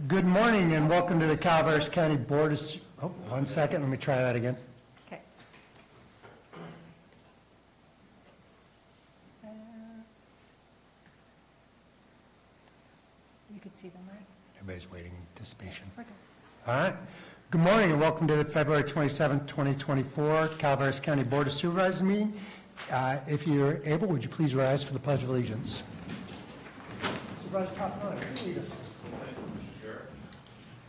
Good morning and welcome to the Calaveras County Board of... Oh, 1 second, let me try that again. Okay. You could see them, right? Everybody's waiting in anticipation. We're good. All right. Good morning and welcome to the February 27th, 2024 Calaveras County Board of Supervisors meeting. If you're able, would you please rise for the Pledge of Allegiance? Supervisor Kaufman, please lead us.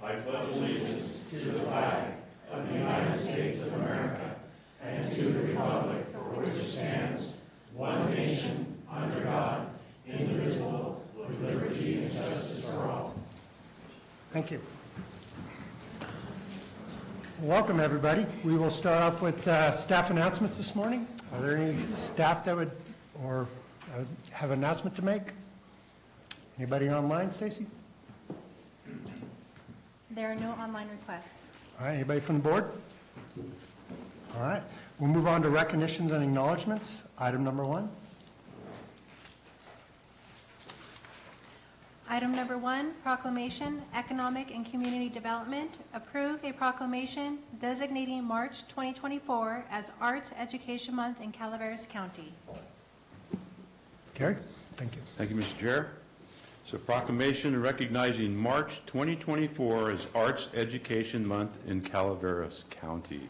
I pledge allegiance to the flag of the United States of America and to the republic for which it stands, one nation, under God, indivisible, with liberty and justice for all. Thank you. Welcome, everybody. We will start off with staff announcements this morning. Are there any staff that would have an announcement to make? Anybody online, Stacy? There are no online requests. All right, anybody from the board? All right, we'll move on to recognitions and acknowledgements. Item number 1. Item number 1, proclamation, economic and community development. Approve a proclamation designating March 2024 as Arts Education Month in Calaveras County. Gary, thank you. Thank you, Mr. Chair. So proclamation recognizing March 2024 as Arts Education Month in Calaveras County.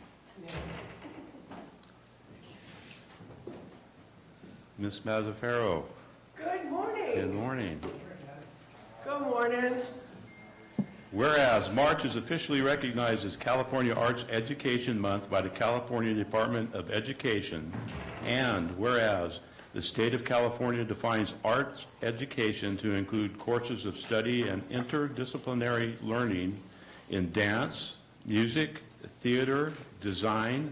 Ms. Mazzaferro. Good morning. Good morning. Good morning. Whereas March is officially recognized as California Arts Education Month by the California Department of Education, and whereas the state of California defines arts education to include courses of study and interdisciplinary learning in dance, music, theater, design,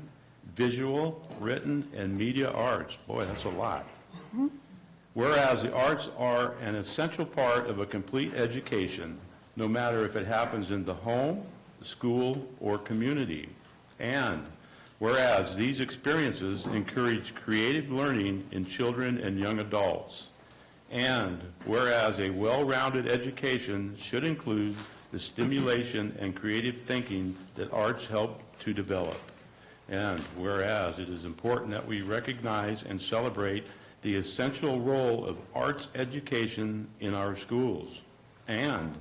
visual, written, and media arts. Boy, that's a lot. Whereas the arts are an essential part of a complete education, no matter if it happens in the home, school, or community. And whereas these experiences encourage creative learning in children and young adults. And whereas a well-rounded education should include the stimulation and creative thinking that arts help to develop. And whereas it is important that we recognize and celebrate the essential role of arts education in our schools. And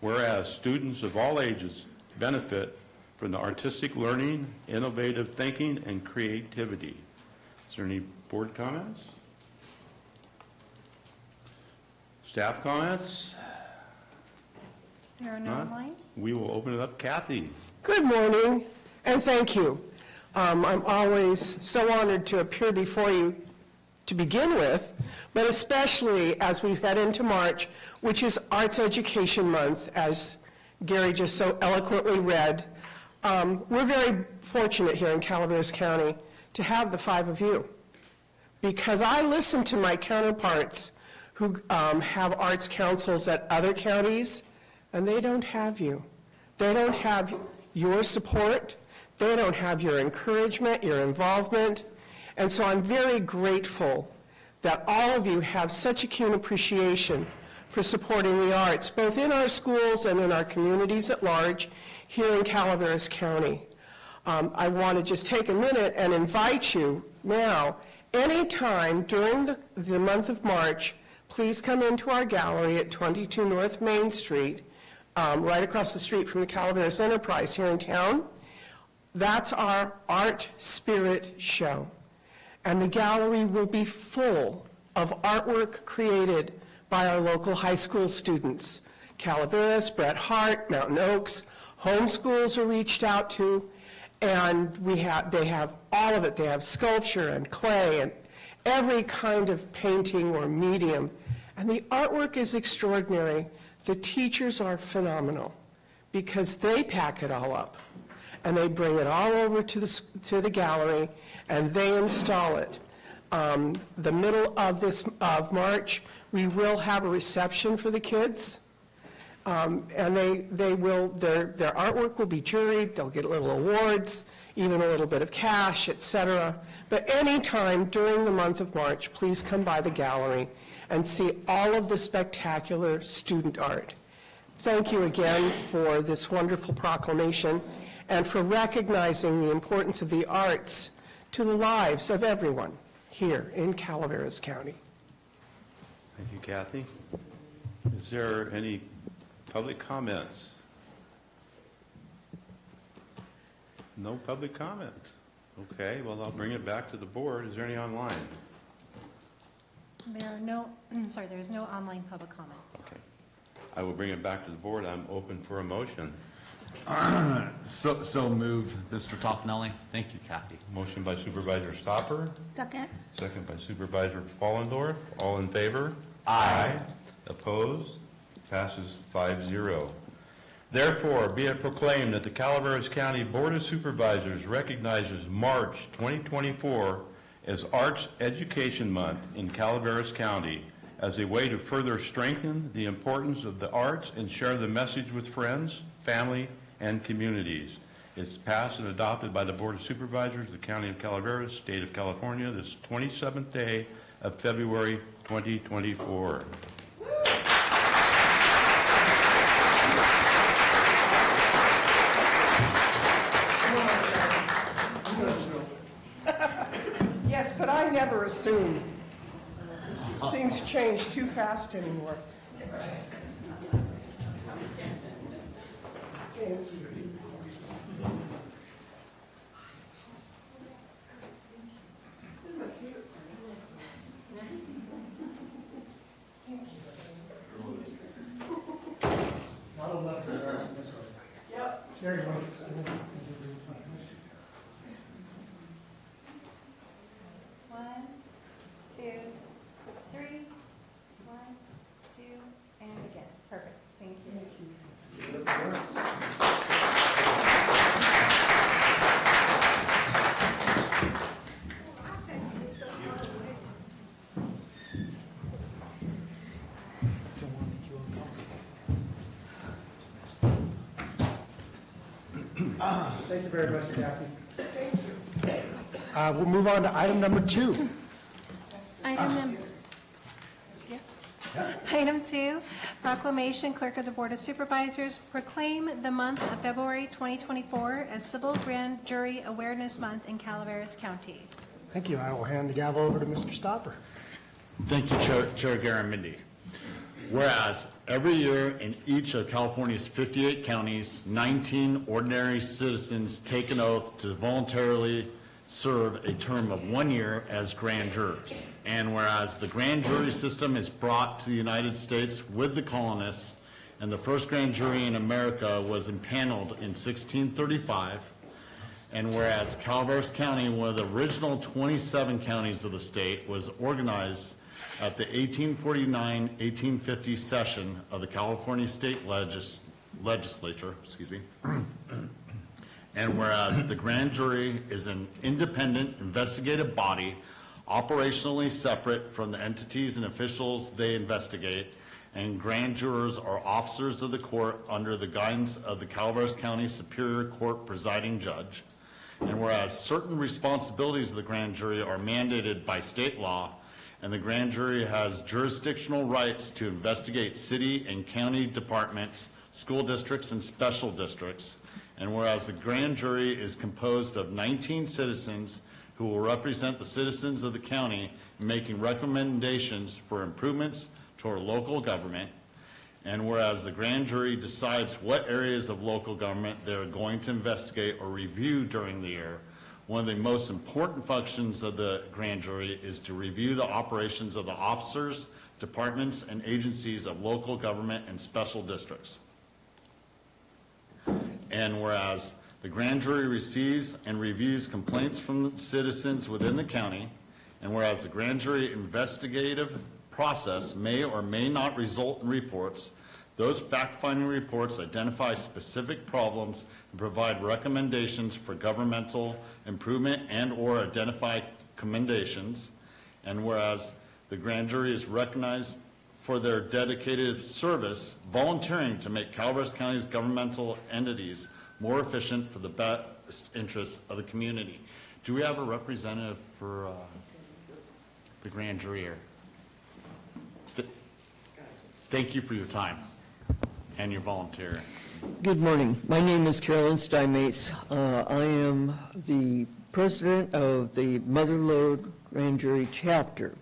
whereas students of all ages benefit from the artistic learning, innovative thinking, and creativity. Is there any board comments? Staff comments? There are no None? online. We will open it up. Kathy. Good morning, and thank you. I'm always so honored to appear before you to begin with, but especially as we head into March, which is Arts Education Month, as Gary just so eloquently read. We're very fortunate here in Calaveras County to have the 5 of you, because I listen to my counterparts who have arts councils at other counties, and they don't have you. They don't have your support. They don't have your encouragement, your involvement. And so I'm very grateful that all of you have such a keen appreciation for supporting the arts, both in our schools and in our communities at large here in Calaveras County. I want to just take a minute and invite you now, anytime during the month of March, please come into our gallery at 22 North Main Street, right across the street from the Calaveras Enterprise here in town. That's our Art Spirit Show. And the gallery will be full of artwork created by our local high school students. Calaveras, Bret Harte, Mountain Oaks, homeschools are reached out to, and they have all of it. They have sculpture and clay and every kind of painting or medium. And the artwork is extraordinary. The teachers are phenomenal because they pack it all up and they bring it all over to the gallery and they install it. The middle of March, we will have a reception for the kids, and their artwork will be juried. They'll get little awards, even a little bit of cash, etc. But anytime during the month of March, please come by the gallery and see all of the spectacular student art. Thank you again for this wonderful proclamation and for recognizing the importance of the arts to the lives of everyone here in Calaveras County. Thank you, Kathy. Is there any public comments? No public comments. Okay, well, I'll bring it back to the board. Is there any online? There are no, there's no online public comments. Okay. I will bring it back to the board. I'm open for a motion. So moved, Mr. Toffenelli. Thank you, Kathy. Motion by Supervisor Stopper, Second. second by Supervisor Fallendorf. All in favor? Aye. Opposed? Passes 5-0. Therefore, be it proclaimed that the Calaveras County Board of Supervisors recognizes March 2024 as Arts Education Month in Calaveras County as a way to further strengthen the importance of the arts and share the message with friends, family, and communities. It's passed and adopted by the Board of Supervisors of the County of Calaveras, State of California, this 27th day of February 2024. Yes, but I never assume. Things change too fast anymore. Jerry, One, two, three. One, two, and again. Perfect. Thank you. Thank you very much, Kathy. We'll move on to item number 2. Item 2, proclamation, Clerk of the Board of Supervisors, proclaim the month of February 2024 as Civil Grand Jury Awareness Month in Calaveras County. Thank you. I will hand the gavel over to Mr. Stopper. Thank you, Chair Garamendi. Whereas every year in each of California's 58 counties, 19 ordinary citizens take an oath to voluntarily serve a term of 1 year as grand jurors. And whereas the grand jury system is brought to the United States with the colonists, and the first grand jury in America was impaneled in 1635, and whereas Calaveras County, one of the original 27 counties of the state, was organized at the 1849-1850 session of the California State Legislature, and whereas the grand jury is an independent investigative body operationally separate from the entities and officials they investigate, and grand jurors are officers of the court under the guidance of the Calaveras County Superior Court presiding judge, and whereas certain responsibilities of the grand jury are mandated by state law, and the grand jury has jurisdictional rights to investigate city and county departments, school districts, and special districts, and whereas the grand jury is composed of 19 citizens who will represent the citizens of the county in making recommendations for improvements to our local government, and whereas the grand jury decides what areas of local government they are going to investigate or review during the year, one of the most important functions of the grand jury is to review the operations of the officers, departments, and agencies of local government and special districts. And whereas the grand jury receives and reviews complaints from the citizens within the county, and whereas the grand jury investigative process may or may not result in reports, those fact-finding reports identify specific problems and provide recommendations for governmental improvement and/or identify commendations, and whereas the grand jury is recognized for their dedicated service, volunteering to make Calaveras County's governmental entities more efficient for the best interests of the community. Do we have a representative for the grand jury here? Thank you for your time. and your volunteer. Good morning. My name is Carolyn Steinmates. I am the president of the Motherlode Grand Jury Chapter.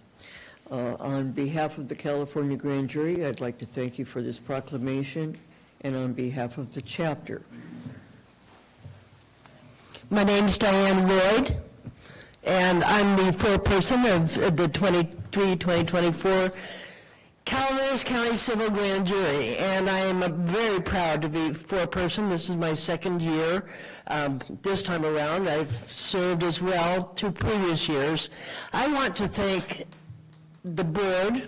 On behalf of the California Grand Jury, I'd like to thank you for this proclamation, and on behalf of the chapter. My name's Diane Lloyd, and I'm the foreperson of the 2024 Calaveras County Civil Grand Jury, and I am very proud to be foreperson. This is my second year. This time around, I've served as well 2 previous years. I want to thank the board,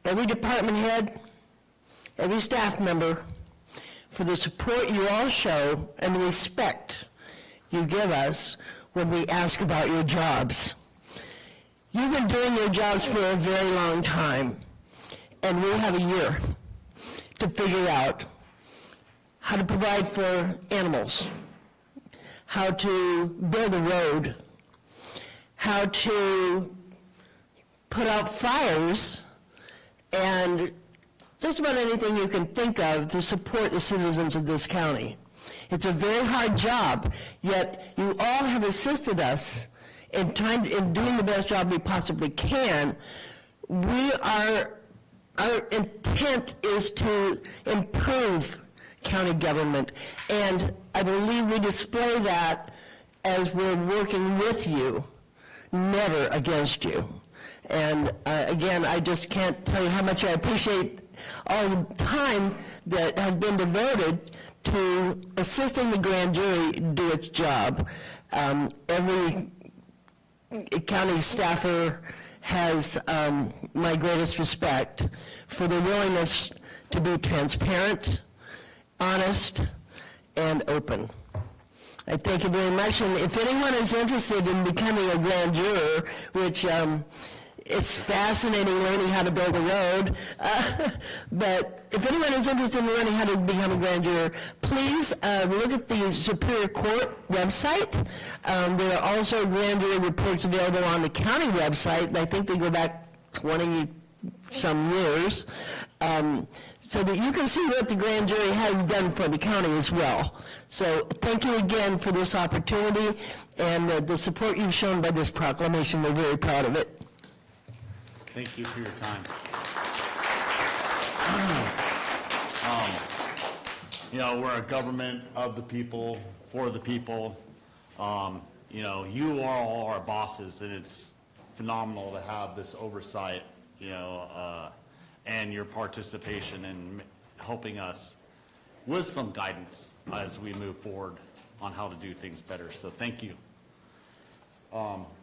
every department head, every staff member for the support you all show and the respect you give us when we ask about your jobs. You've been doing your jobs for a very long time, and we have a year to figure out how to provide for animals, how to build a road, how to put out fires, and just about anything you can think of to support the citizens of this county. It's a very hard job, yet you all have assisted us in doing the best job we possibly can. Our intent is to improve county government, and I believe we display that as we're working with you, never against you. And again, I just can't tell you how much I appreciate all the time that has been devoted to assisting the grand jury do its job. Every county staffer has my greatest respect for the willingness to be transparent, honest, and open. I thank you very much, and if anyone is interested in becoming a grand juror, which it's fascinating learning how to build a road, but if anyone is interested in learning how to become a grand juror, please look at the Superior Court website. There are also grand jury reports available on the county website, and I think they go back 20-some years, so that you can see what the grand jury has done for the county as well. So thank you again for this opportunity and the support you've shown by this proclamation. We're very proud of it. Thank you for your time. We're a government of the people, for the people. You are all our bosses, and it's phenomenal to have this oversight, and your participation in helping us with some guidance as we move forward on how to do things better. So thank you.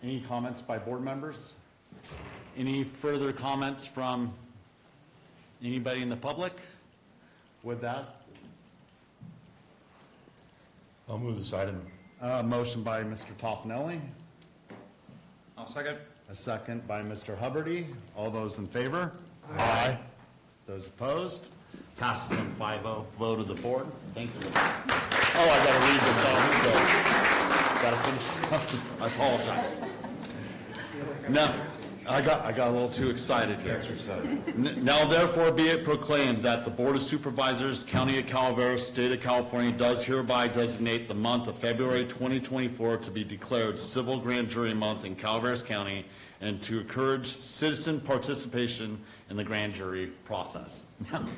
Any comments by board members? Any further comments from anybody in the public? With that, I'll move this item. motion by Mr. Toffenelli, I'll second. a second by Mr. Hubbardy. All those in favor? Aye. Those opposed? Passes on 5-0 vote of the board. Thank you. Oh, I gotta read this off still. Gotta finish. I apologize. No, I got a little too excited here. Now therefore be it proclaimed that the Board of Supervisors, County of Calaveras, State of California, does hereby designate the month of February 2024 to be declared Civil Grand Jury Month in Calaveras County, and to encourage citizen participation in the grand jury process. Thank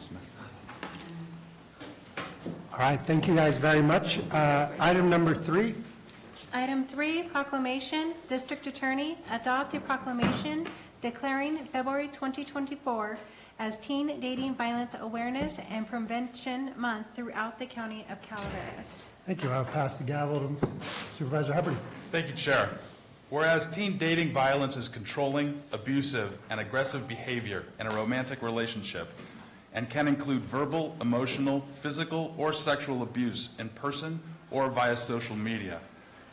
Just messed that up. All right, thank you guys very much. Item number 3. Item 3, proclamation, District Attorney, adopt a proclamation declaring February 2024 as Teen Dating Violence Awareness and Prevention Month throughout the County of Calaveras. Thank you. I'll pass the gavel to Supervisor Hubbard. Thank you, Chair. Whereas teen dating violence is controlling, abusive, and aggressive behavior in a romantic relationship and can include verbal, emotional, physical, or sexual abuse in person or via social media.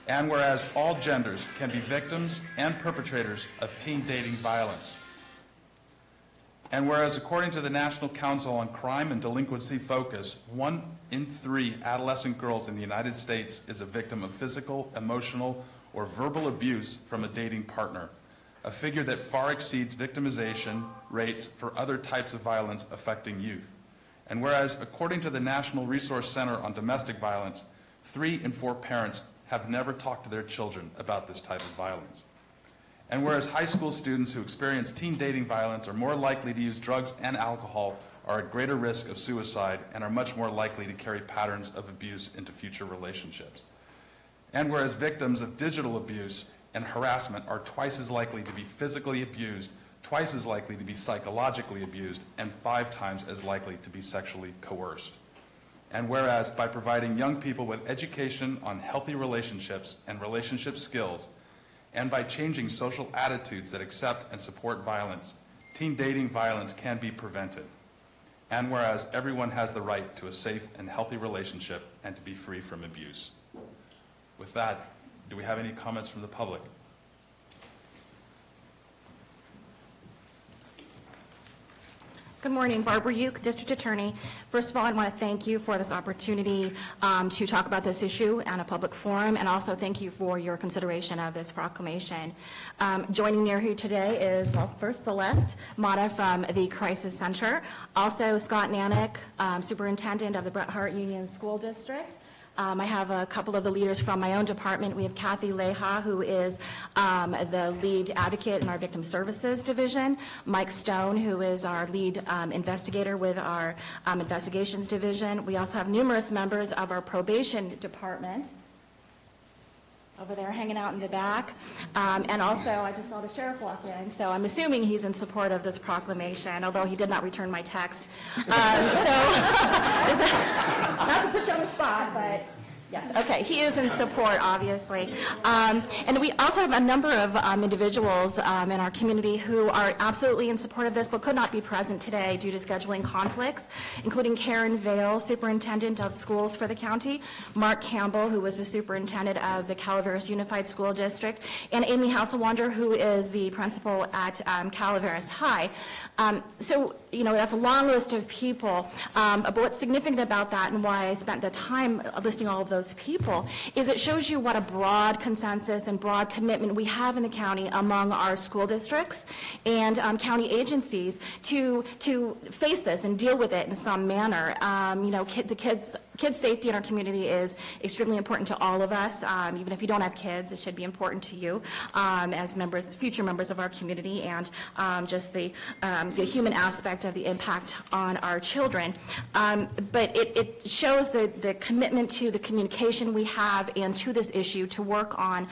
And whereas all genders can be victims and perpetrators of teen dating violence. And whereas according to the National Council on Crime and Delinquency Focus, 1 in 3 adolescent girls in the United States is a victim of physical, emotional, or verbal abuse from a dating partner, a figure that far exceeds victimization rates for other types of violence affecting youth. And whereas according to the National Resource Center on Domestic Violence, 3 in 4 parents have never talked to their children about this type of violence. And whereas high school students who experience teen dating violence are more likely to use drugs and alcohol, are at greater risk of suicide, and are much more likely to carry patterns of abuse into future relationships. And whereas victims of digital abuse and harassment are twice as likely to be physically abused, twice as likely to be psychologically abused, and 5 times as likely to be sexually coerced. And whereas by providing young people with education on healthy relationships and relationship skills, and by changing social attitudes that accept and support violence, teen dating violence can be prevented. And whereas everyone has the right to a safe and healthy relationship and to be free from abuse. With that, do we have any comments from the public? Good morning, Barbara Uke, District Attorney. First of all, I want to thank you for this opportunity to talk about this issue on a public forum, and also thank you for your consideration of this proclamation. Joining me here today is, well, first Celeste Mata from the Crisis Center, also Scott Nanick, Superintendent of the Bret Harte Union School District. I have a couple of the leaders from my own department. We have Kathy Leha, who is the lead advocate in our Victim Services Division, Mike Stone, who is our lead investigator with our Investigations Division. We also have numerous members of our Probation Department over there hanging out in the back. And also, I just saw the sheriff walk in, so I'm assuming he's in support of this proclamation, although he did not return my text. Not to put you on the spot, but yes, okay, he is in support, obviously. And we also have a number of individuals in our community who are absolutely in support of this, but could not be present today due to scheduling conflicts, including Karen Vale, Superintendent of Schools for the county, Mark Campbell, who was the Superintendent of the Calaveras Unified School District, and Amy Hasselwander, who is the principal at Calaveras High. So, you know, that's a long list of people, but what's significant about that and why I spent the time listing all of those people is it shows you what a broad consensus and broad commitment we have in the county among our school districts and county agencies to face this and deal with it in some manner. You know, the kids' safety in our community is extremely important to all of us. Even if you don't have kids, it should be important to you as members, future members of our community, and just the human aspect of the impact on our children. But it shows the commitment to the communication we have and to this issue to work on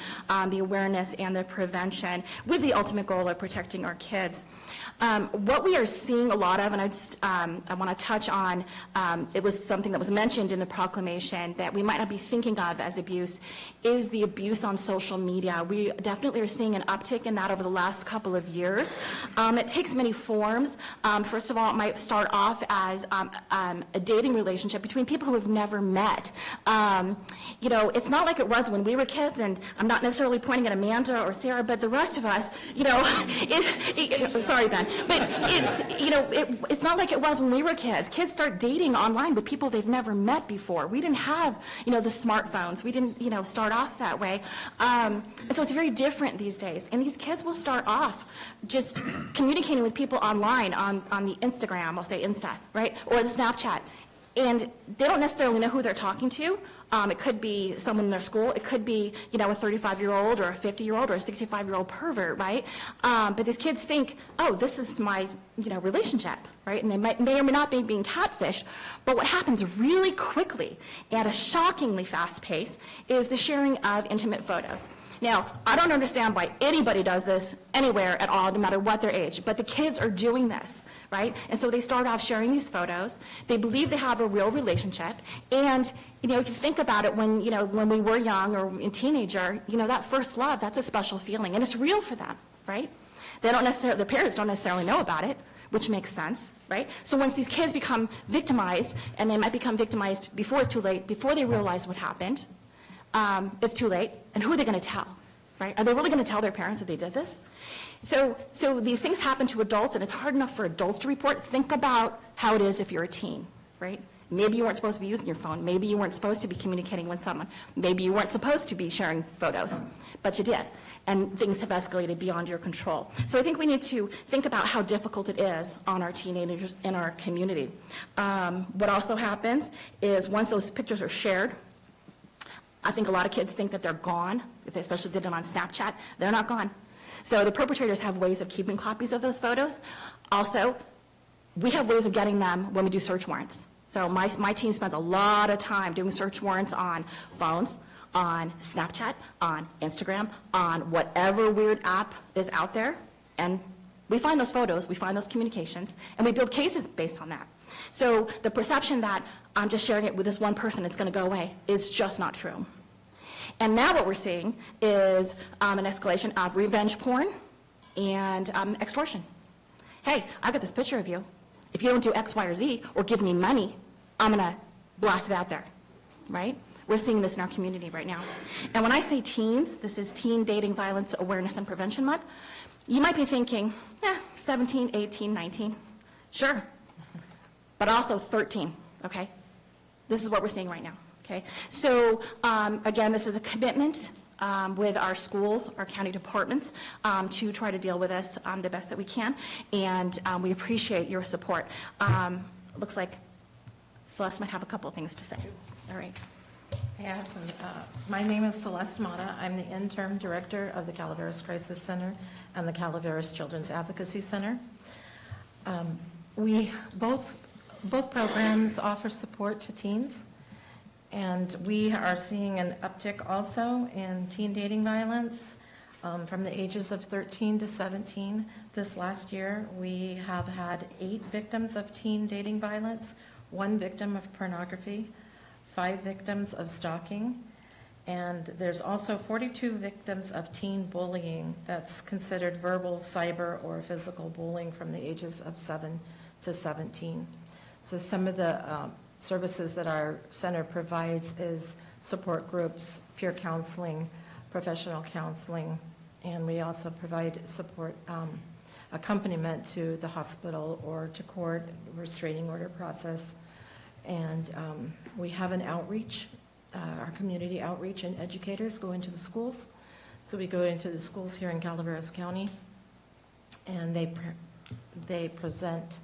the awareness and the prevention with the ultimate goal of protecting our kids. What we are seeing a lot of, and I want to touch on, it was something that was mentioned in the proclamation that we might not be thinking of as abuse, is the abuse on social media. We definitely are seeing an uptick in that over the last couple of years. It takes many forms. First of all, it might start off as a dating relationship between people who have never met. You know, it's not like it was when we were kids, and I'm not necessarily pointing at Amanda or Sarah, but the rest of us, you know, sorry, Ben, but it's, you know, it's not like it was when we were kids. Kids start dating online with people they've never met before. We didn't have, you know, the smartphones. We didn't, you know, start off that way. And so it's very different these days. And these kids will start off just communicating with people online on the Instagram, I'll say Insta, right, or the Snapchat. And they don't necessarily know who they're talking to. It could be someone in their school. It could be, a 35-year-old or a 50-year-old or a 65-year-old pervert, right? But these kids think, oh, this is my, relationship, right? And they may or may not be being catfished. But what happens really quickly at a shockingly fast pace is the sharing of intimate photos. Now, I don't understand why anybody does this anywhere at all, no matter what their age, but the kids are doing this, right? And so they start off sharing these photos. They believe they have a real relationship. And, if you think about it, when we were young or in teenager, that first love, that's a special feeling, and it's real for them, right? The parents don't necessarily know about it, which makes sense, right? So once these kids become victimized, and they might become victimized before it's too late, before they realize what happened, it's too late, and who are they going to tell, right? Are they really going to tell their parents that they did this? So these things happen to adults, and it's hard enough for adults to report. Think about how it is if you're a teen, right? Maybe you weren't supposed to be using your phone. Maybe you weren't supposed to be communicating with someone. Maybe you weren't supposed to be sharing photos, but you did, and things have escalated beyond your control. So I think we need to think about how difficult it is on our teenagers in our community. What also happens is once those pictures are shared, I think a lot of kids think that they're gone, if they especially did it on Snapchat. They're not gone. So the perpetrators have ways of keeping copies of those photos. Also, we have ways of getting them when we do search warrants. So my team spends a lot of time doing search warrants on phones, on Snapchat, on Instagram, on whatever weird app is out there. And we find those photos, we find those communications, and we build cases based on that. So the perception that I'm just sharing it with this one person, it's going to go away, is just not true. And now what we're seeing is an escalation of revenge porn and extortion. Hey, I got this picture of you. If you don't do X, Y, or Z, or give me money, I'm going to blast it out there, right? We're seeing this in our community right now. And when I say teens, this is Teen Dating Violence Awareness and Prevention Month, you might be thinking, 17, 18, 19, sure, but also 13, okay? This is what we're seeing right now, okay? So, again, this is a commitment with our schools, our county departments, to try to deal with this the best that we can, and we appreciate your support. Looks like Celeste might have a couple of things to say. All right. Yes, and, my name is Celeste Mata. I'm the interim director of the Calaveras Crisis Center and the Calaveras Children's Advocacy Center. Both programs offer support to teens, and we are seeing an uptick also in teen dating violence from the ages of 13 to 17. This last year, we have had 8 victims of teen dating violence, 1 victim of pornography, 5 victims of stalking, and there's also 42 victims of teen bullying that's considered verbal, cyber, or physical bullying from the ages of 7 to 17. So some of the services that our center provides is support groups, peer counseling, professional counseling, and we also provide support accompaniment to the hospital or to court, restraining order process. And we have an outreach, our community outreach, and educators go into the schools. So we go into the schools here in Calaveras County, and they present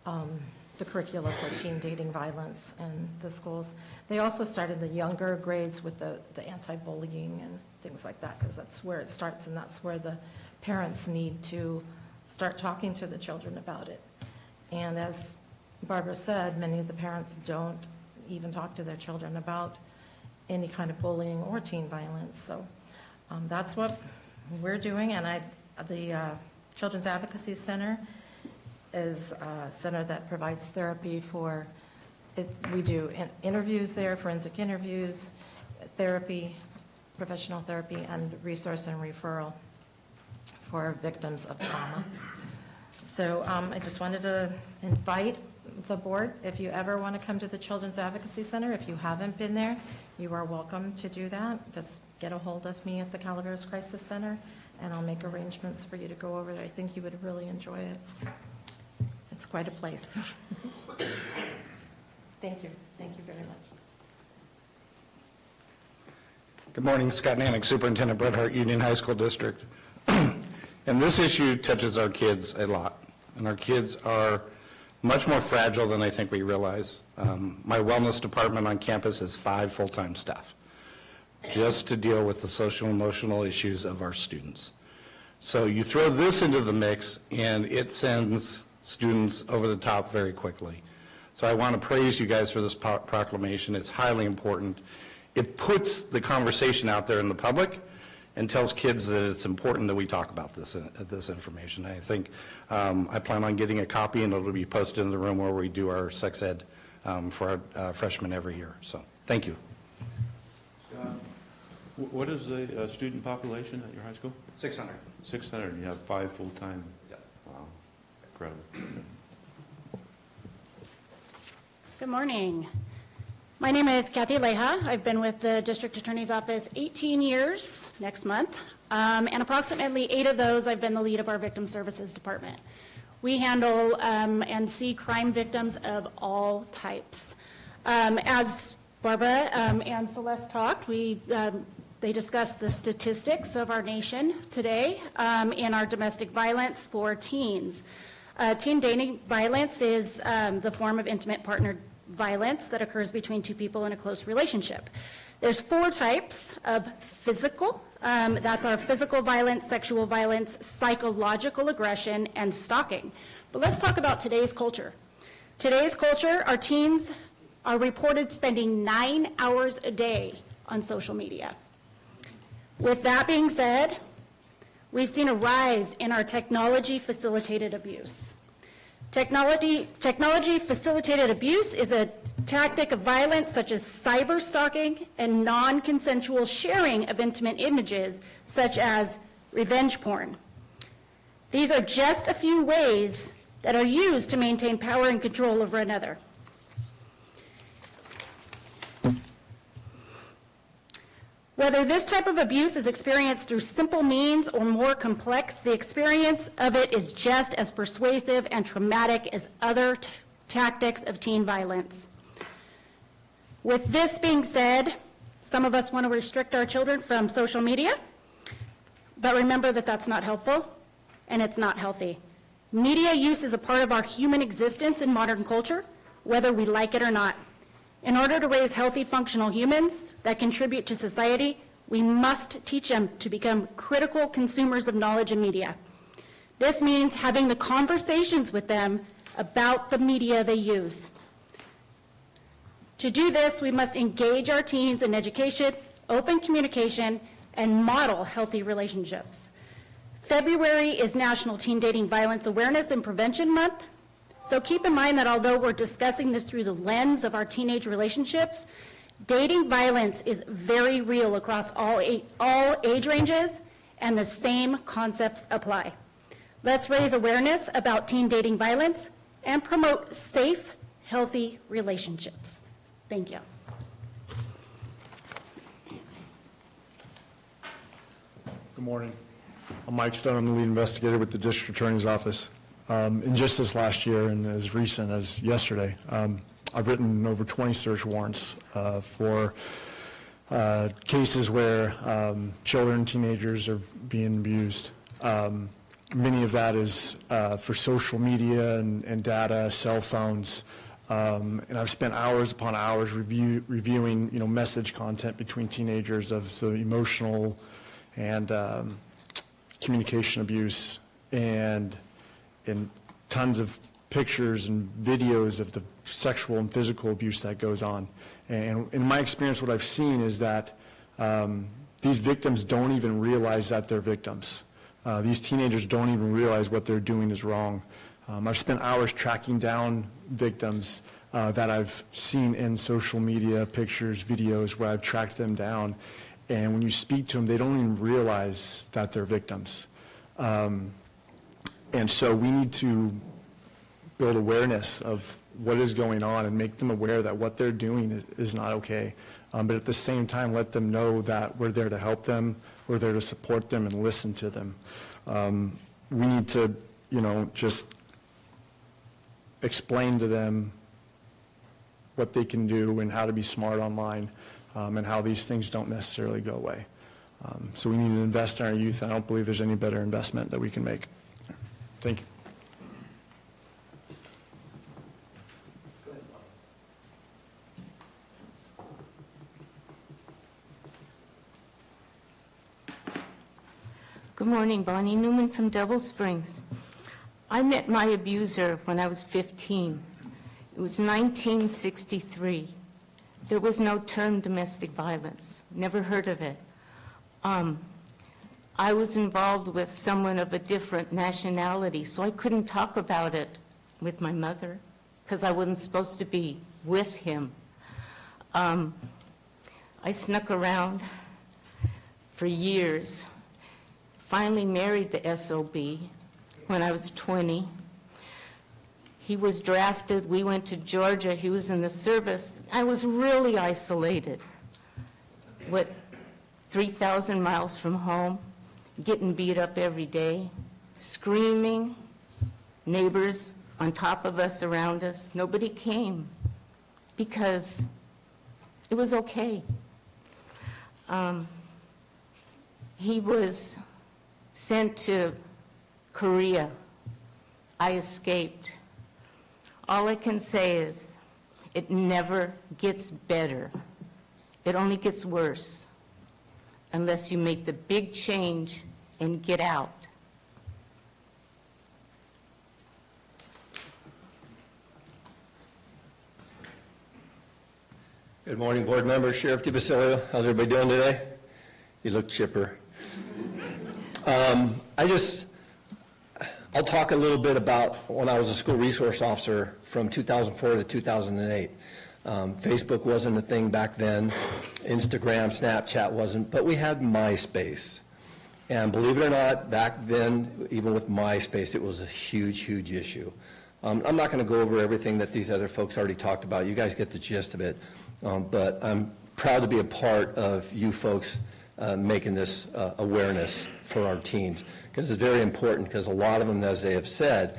the curricula for teen dating violence in the schools. They also started the younger grades with the anti-bullying and things like that, because that's where it starts, and that's where the parents need to start talking to the children about it. And as Barbara said, many of the parents don't even talk to their children about any kind of bullying or teen violence. So that's what we're doing. And the Children's Advocacy Center is a center that provides therapy for it. We do interviews there, forensic interviews, therapy, professional therapy, and resource and referral for victims of trauma. So I just wanted to invite the board, if you ever want to come to the Children's Advocacy Center, if you haven't been there, you are welcome to do that. Just get a hold of me at the Calaveras Crisis Center, and I'll make arrangements for you to go over there. I think you would really enjoy it. It's quite a place. Thank you. Thank you very much. Good morning, Scott Nanick, Superintendent, Bret Harte Union High School District. And this issue touches our kids a lot, and our kids are much more fragile than I think we realize. My wellness department on campus has 5 full-time staff just to deal with the social and emotional issues of our students. So you throw this into the mix, and it sends students over the top very quickly. So I want to praise you guys for this proclamation. It's highly important. It puts the conversation out there in the public and tells kids that it's important that we talk about this information. I think I plan on getting a copy, and it'll be posted in the room where we do our sex ed for our freshmen every year. So thank you. What is the student population at your high school? 600. 600, you have 5 full-time? Yep. Wow, incredible. Good morning. My name is Kathy Leha. I've been with the District Attorney's Office 18 years next month, and approximately 8 of those I've been the lead of our Victim Services Department. We handle and see crime victims of all types. As Barbara and Celeste talked, they discussed the statistics of our nation today in our domestic violence for teens. Teen dating violence is the form of intimate partner violence that occurs between 2 people in a close relationship. There's 4 types of physical. That's our physical violence, sexual violence, psychological aggression, and stalking. But let's talk about today's culture. Today's culture, our teens are reported spending 9 hours a day on social media. With that being said, we've seen a rise in our technology-facilitated abuse. Technology-facilitated abuse is a tactic of violence such as cyber stalking and non-consensual sharing of intimate images, such as revenge porn. These are just a few ways that are used to maintain power and control over another. Whether this type of abuse is experienced through simple means or more complex, the experience of it is just as persuasive and traumatic as other tactics of teen violence. With this being said, some of us want to restrict our children from social media, but remember that that's not helpful and it's not healthy. Media use is a part of our human existence in modern culture, whether we like it or not. In order to raise healthy, functional humans that contribute to society, we must teach them to become critical consumers of knowledge and media. This means having the conversations with them about the media they use. To do this, we must engage our teens in education, open communication, and model healthy relationships. February is National Teen Dating Violence Awareness and Prevention Month. So keep in mind that although we're discussing this through the lens of our teenage relationships, dating violence is very real across all age ranges, and the same concepts apply. Let's raise awareness about teen dating violence and promote safe, healthy relationships. Thank you. Good morning. I'm Mike Stone. I'm the lead investigator with the District Attorney's Office. And just this last year, and as recent as yesterday, I've written over 20 search warrants for cases where children, teenagers are being abused. Many of that is for social media and data, cell phones, and I've spent hours upon hours reviewing, message content between teenagers of the emotional and communication abuse, and tons of pictures and videos of the sexual and physical abuse that goes on. And in my experience, what I've seen is that these victims don't even realize that they're victims. These teenagers don't even realize what they're doing is wrong. I've spent hours tracking down victims that I've seen in social media, pictures, videos, where I've tracked them down. And when you speak to them, they don't even realize that they're victims. And so we need to build awareness of what is going on and make them aware that what they're doing is not okay. But at the same time, let them know that we're there to help them, we're there to support them and listen to them. We need to, just explain to them what they can do and how to be smart online, and how these things don't necessarily go away. So we need to invest in our youth. I don't believe there's any better investment that we can make. Thank you. Good morning, Bonnie Newman from Double Springs. I met my abuser when I was 15. It was 1963. There was no term domestic violence. Never heard of it. I was involved with someone of a different nationality, so I couldn't talk about it with my mother because I wasn't supposed to be with him. I snuck around for years. Finally married the SOB when I was 20. He was drafted. We went to Georgia. He was in the service. I was really isolated. 3,000 miles from home, getting beat up every day, screaming, neighbors on top of us, around us. Nobody came because it was okay. He was sent to Korea. I escaped. All I can say is it never gets better. It only gets worse unless you make the big change and get out. Good morning, board members. Sheriff DiBasilio, how's everybody doing today? You look chipper. I'll talk a little bit about when I was a school resource officer from 2004 to 2008. Facebook wasn't a thing back then. Instagram, Snapchat wasn't, but we had MySpace. And believe it or not, back then, even with MySpace, it was a huge, huge issue. I'm not going to go over everything that these other folks already talked about. You guys get the gist of it. But I'm proud to be a part of you folks making this awareness for our teens, because it's very important, because a lot of them, as they have said,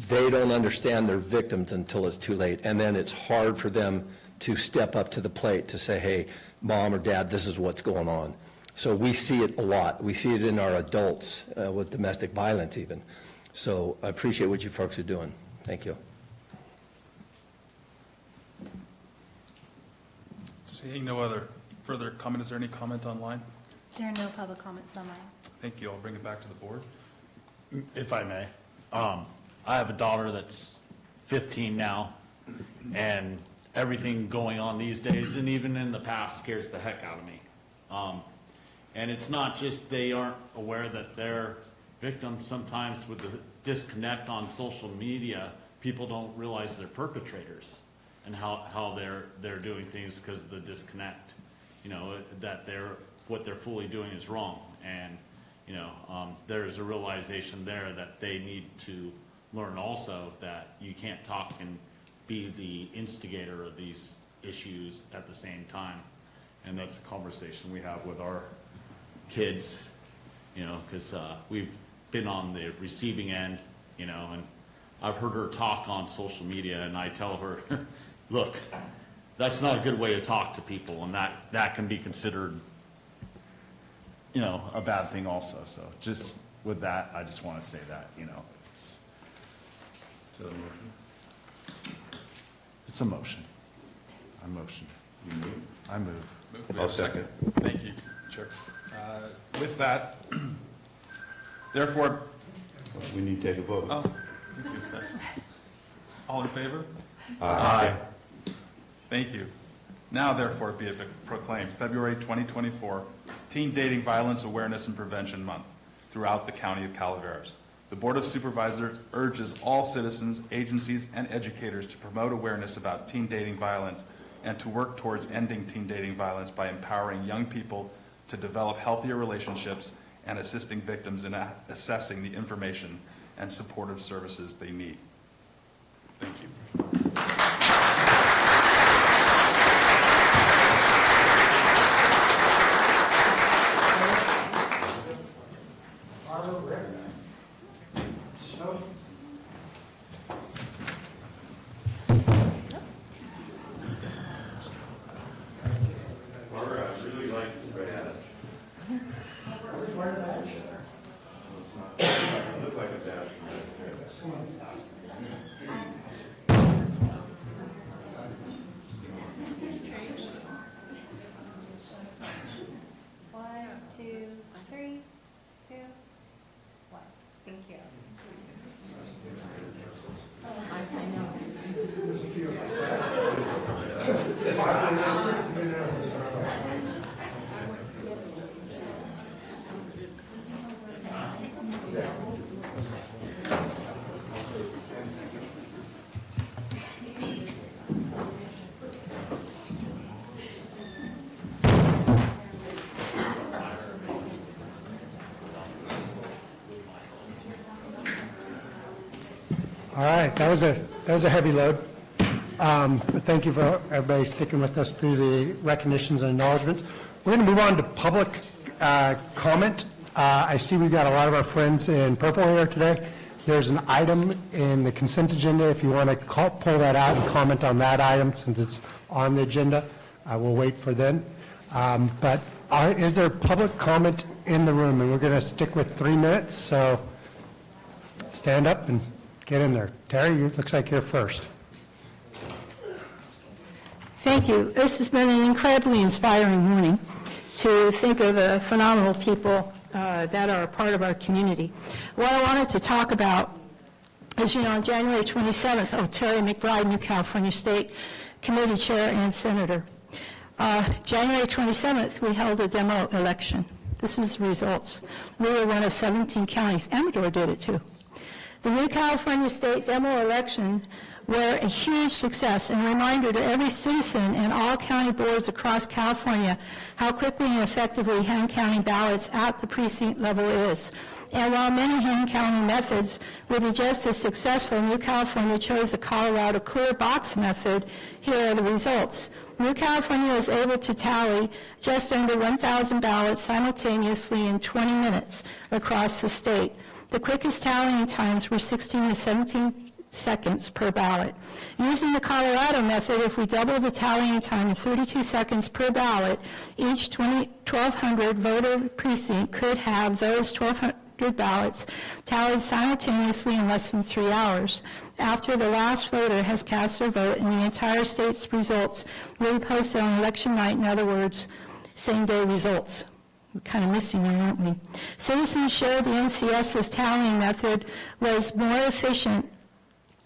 they don't understand their victims until it's too late, and then it's hard for them to step up to the plate to say, hey, mom or dad, this is what's going on. So we see it a lot. We see it in our adults with domestic violence even. So I appreciate what you folks are doing. Thank you. Seeing no other further comment, is there any comment online? There are no public comments online. Thank you. I'll bring it back to the board. If I may. I have a daughter that's 15 now, and everything going on these days, and even in the past, scares the heck out of me. And it's not just they aren't aware that they're victims. Sometimes with the disconnect on social media, people don't realize they're perpetrators and how they're doing things because of the disconnect. You know, that what they're fully doing is wrong. And, you know, there's a realization there that they need to learn also that you can't talk and be the instigator of these issues at the same time. And that's a conversation we have with our kids, you know, because we've been on the receiving end, you know, and I've heard her talk on social media, and I tell her, look, that's not a good way to talk to people, and that can be considered, you know, a bad thing also. So just with that, I just want to say that, you know, it's a motion. I motion. You move? I move. We have a second. Thank you, Chair. With that, therefore, We need to take a vote. oh, all in favor? Aye. Thank you. Now therefore be it proclaimed February 2024 Teen Dating Violence Awareness and Prevention Month throughout the County of Calaveras. The Board of Supervisors urges all citizens, agencies, and educators to promote awareness about teen dating violence and to work towards ending teen dating violence by empowering young people to develop healthier relationships and assisting victims in assessing the information and supportive services they need. Thank you. All right, that was a heavy load. But thank you for everybody sticking with us through the recognitions and acknowledgements. We're going to move on to public comment. I see we've got a lot of our friends in purple here today. There's an item in the consent agenda. If you want to pull that out and comment on that item since it's on the agenda, we'll wait for then. But is there public comment in the room? And we're going to stick with 3 minutes, so stand up and get in there. Terry, it looks like you're first. Thank you. This has been an incredibly inspiring morning to think of the phenomenal people that are a part of our community. What I wanted to talk about is, on January 27th, Terry McBride, New California State Committee Chair and Senator. January 27th, we held a demo election. This is the results. We were one of 17 counties. Amador did it too. The New California State demo election were a huge success and a reminder to every citizen and all county boards across California how quickly and effectively hand-counting ballots at the precinct level is. And while many hand-counting methods would be just as successful, New California chose the Colorado clear box method. Here are the results. New California was able to tally just under 1,000 ballots simultaneously in 20 minutes across the state. The quickest tallying times were 16 to 17 seconds per ballot. Using the Colorado method, if we double the tallying time to 32 seconds per ballot, each 1,200 voter precinct could have those 1,200 ballots tallied simultaneously in less than 3 hours. After the last voter has cast their vote and the entire state's results will be posted on election night, in other words, same-day results. We're kind of missing one, aren't we? Citizens showed the NCS's tallying method was more efficient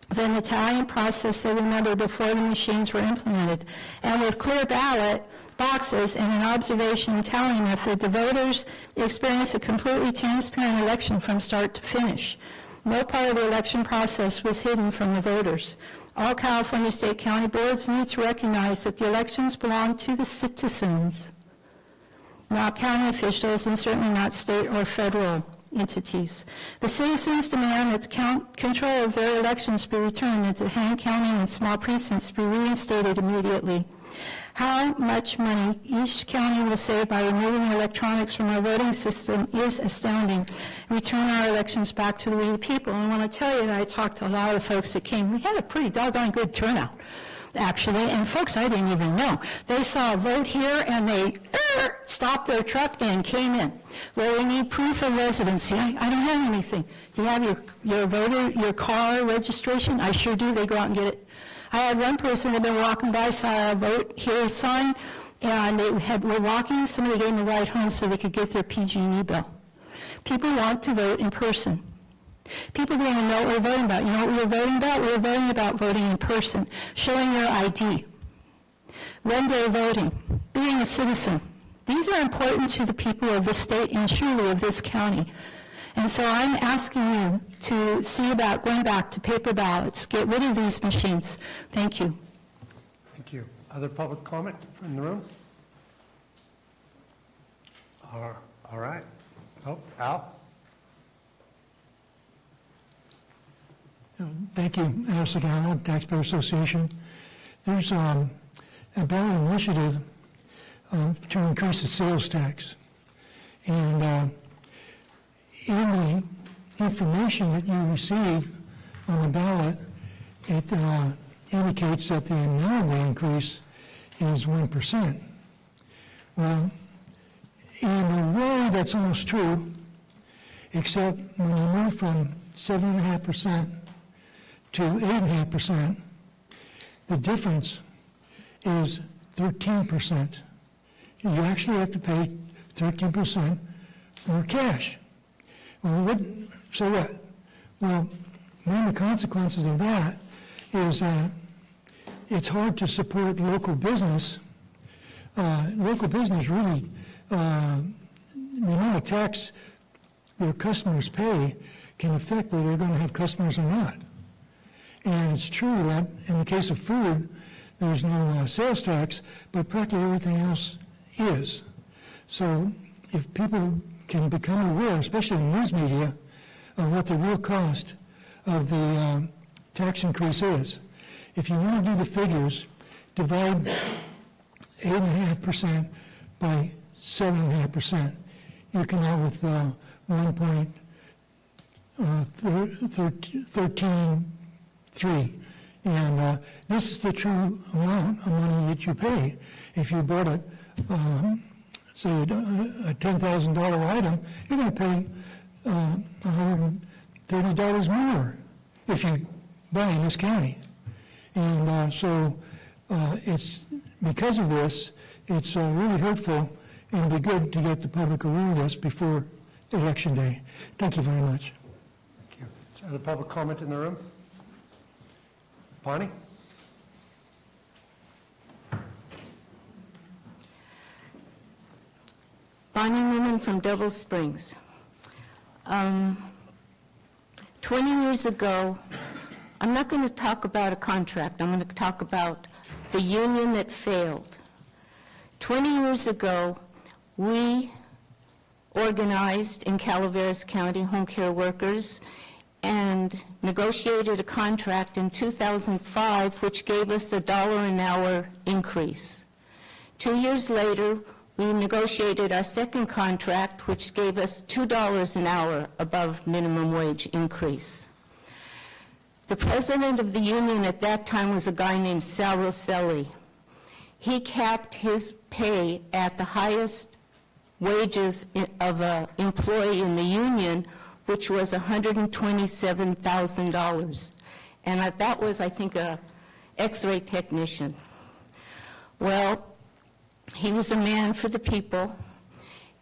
than the tallying process they remembered before the machines were implemented. And with clear ballot boxes and an observation and tallying method, the voters experienced a completely transparent election from start to finish. No part of the election process was hidden from the voters. All California state county boards need to recognize that the elections belong to the citizens, not county officials, and certainly not state or federal entities. The citizens demand that the control of their elections be returned and that hand counting in small precincts be reinstated immediately. How much money each county will save by removing the electronics from our voting system is astounding. Return our elections back to the we the people. And I want to tell you that I talked to a lot of folks that came. We had a pretty doggone good turnout, actually, and folks I didn't even know. They saw a vote here and they stopped their truck and came in. Well, we need proof of residency. I don't have anything. Do you have your car registration? I sure do. They go out and get it. I had one person that had been walking by, saw a vote here sign, and they were walking. Somebody gave them a ride home so they could get their PG&E bill. People want to vote in person. People don't even know what we're voting about. You know what we were voting about? We were voting about voting in person, showing your ID, one-day voting, being a citizen. These are important to the people of this state and surely of this county. And so I'm asking you to see about going back to paper ballots. Get rid of these machines. Thank you. Thank you. Other public comment from the room? All right. Oh, Al? Thank you, Al Sagano, Taxpayer Association. There's a ballot initiative to increase the sales tax. And in the information that you receive on the ballot, it indicates that the amount of the increase is 1%. Well, in a way, that's almost true, except when you move from 7.5% to 8.5%, the difference is 13%. You actually have to pay 13% more cash. Well, so what? Well, one of the consequences of that is it's hard to support local business. Local business really, the amount of tax their customers pay can affect whether they're going to have customers or not. And it's true that in the case of food, there's no sales tax, but practically everything else is. So if people can become aware, especially in news media, of what the real cost of the tax increase is. If you want to do the figures, divide 8.5% by 7.5%. You come out with 1.133. And this is the true amount of money that you pay. If you bought it, say, a $10,000 item, you're going to pay $130 more if you buy in this county. And so it's because of this, it's really hurtful, and it'd be good to get the public aware of this before Election Day. Thank you very much. Thank you. Is there other public comment in the room? Bonnie? Bonnie Newman from Double Springs. 20 years ago, I'm not going to talk about a contract. I'm going to talk about the union that failed. 20 years ago, we organized in Calaveras County home care workers and negotiated a contract in 2005 which gave us $1 an hour increase. 2 years later, we negotiated our second contract which gave us $2 an hour above minimum wage increase. The president of the union at that time was a guy named Sal Rosselli. He capped his pay at the highest wages of an employee in the union, which was $127,000. And that was, I think, a X-ray technician. Well, he was a man for the people.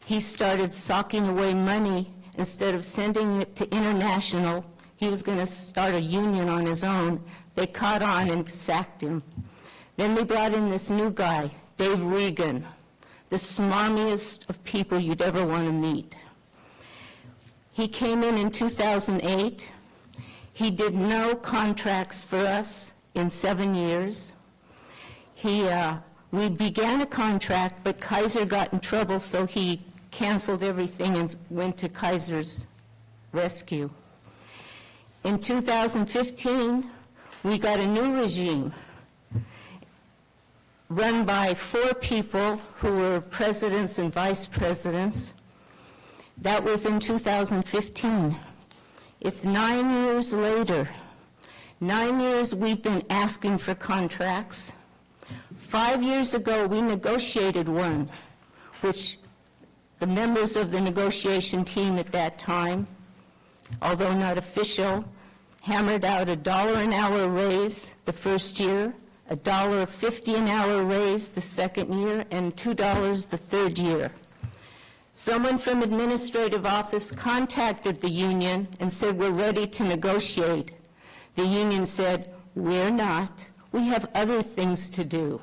He started socking away money. Instead of sending it to international, he was going to start a union on his own. They caught on and sacked him. Then they brought in this new guy, Dave Regan, the smarmiest of people you'd ever want to meet. He came in 2008. He did no contracts for us in 7 years. We began a contract, but Kaiser got in trouble, so he canceled everything and went to Kaiser's rescue. In 2015, we got a new regime run by 4 people who were presidents and vice presidents. That was in 2015. It's 9 years later. 9 years we've been asking for contracts. 5 years ago, we negotiated one, which the members of the negotiation team at that time, although not official, hammered out $1 an hour raise the first year, $1.50 an hour raise the second year, and $2 the third year. Someone from administrative office contacted the union and said, we're ready to negotiate. The union said, we're not. We have other things to do.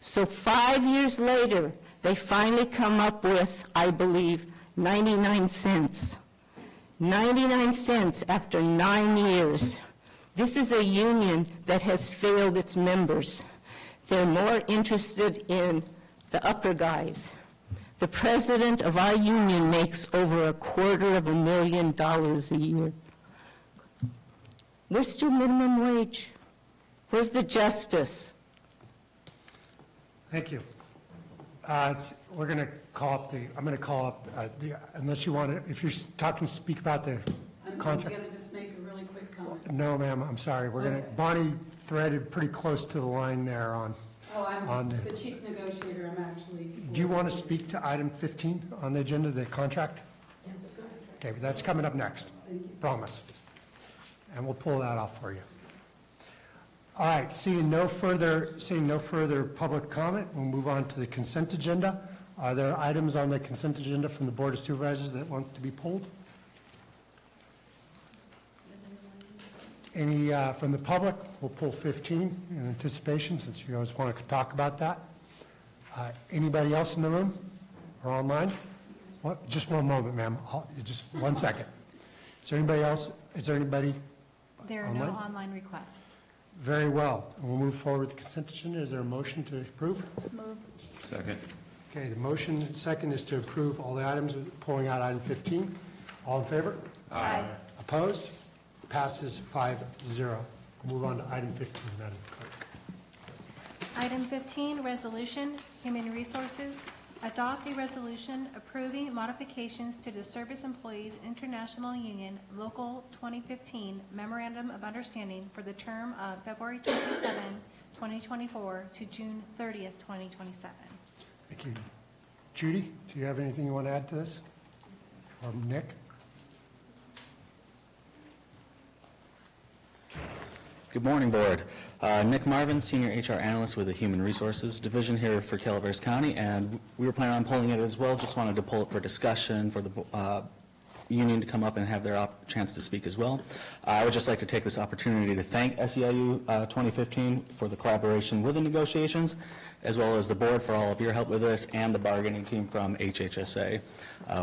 So 5 years later, they finally come up with, I believe, 99 cents. 99 cents after 9 years. This is a union that has failed its members. They're more interested in the upper guys. The president of our union makes over $250,000 a year. Where's still minimum wage? Where's the justice? Thank you. We're going to call up I'm going to call up, unless you want to, if you're talking, speak about the contract. I'm going to just make a really quick comment. No, ma'am, I'm sorry. We're going to, Bonnie threaded pretty close to the line there on. Oh, I'm the chief negotiator. I'm actually. Do you want to speak to item 15 on the agenda, the contract? Yes. Okay, that's coming up next. Thank you. Promise. And we'll pull that off for you. All right, seeing no further public comment, we'll move on to the consent agenda. Are there items on the consent agenda from the Board of Supervisors that want to be pulled? Any from the public? We'll pull 15 in anticipation, since you always want to talk about that. Anybody else in the room or online? What? Just one moment, ma'am. Just 1 second. Is there anybody else? Is there anybody There are online? no online requests. Very well. We'll move forward with the consent agenda. Is there a motion to approve? Move. Second. Okay, the motion second is to approve all the items, pulling out item 15. All in favor? Aye. Opposed? Passes 5-0. We'll move on to item 15, Madam Clerk. Item 15, resolution, Human Resources. Adopt a resolution approving modifications to the Service Employees International Union Local 2015 Memorandum of Understanding for the term of February 27, 2024 to June 30th, 2027. Thank you. Judy, do you have anything you want to add to this? Or Nick? Good morning, Board. Nick Marvin, Senior HR Analyst with the Human Resources Division here for Calaveras County, and we were planning on pulling it as well. Just wanted to pull it for discussion for the union to come up and have their chance to speak as well. I would just like to take this opportunity to thank SEIU 2015 for the collaboration with the negotiations, as well as the Board for all of your help with this, and the bargaining team from HHSA.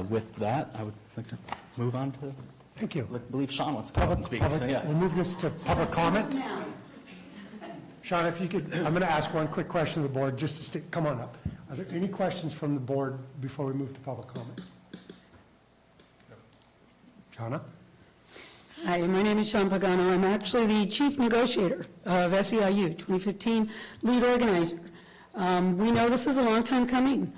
With that, I would like to move on to... Thank you. I believe Sean wants to come up and speak, so yes. We'll move this to public comment. Sean, if you could, I'm going to ask one quick question to the board, just to come on up. Are there any questions from the board before we move to public comment? Shauna? Hi, my name is Sean Pagano. I'm actually the chief negotiator of SEIU 2015 lead organizer. We know this is a long time coming.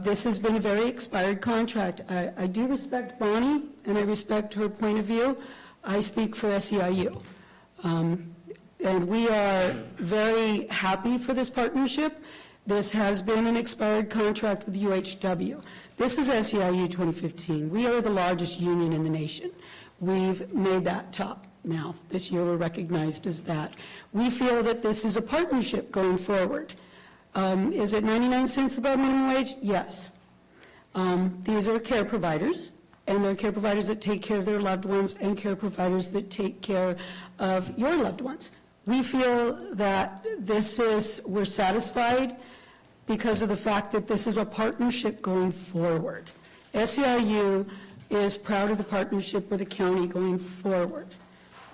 This has been a very expired contract. I do respect Bonnie, and I respect her point of view. I speak for SEIU. And we are very happy for this partnership. This has been an expired contract with UHW. This is SEIU 2015. We are the largest union in the nation. We've made that top now. This year we're recognized as that. We feel that this is a partnership going forward. Is it 99 cents above minimum wage? Yes. These are care providers, and they're care providers that take care of their loved ones and care providers that take care of your loved ones. We feel that we're satisfied because of the fact that this is a partnership going forward. SEIU is proud of the partnership with the county going forward.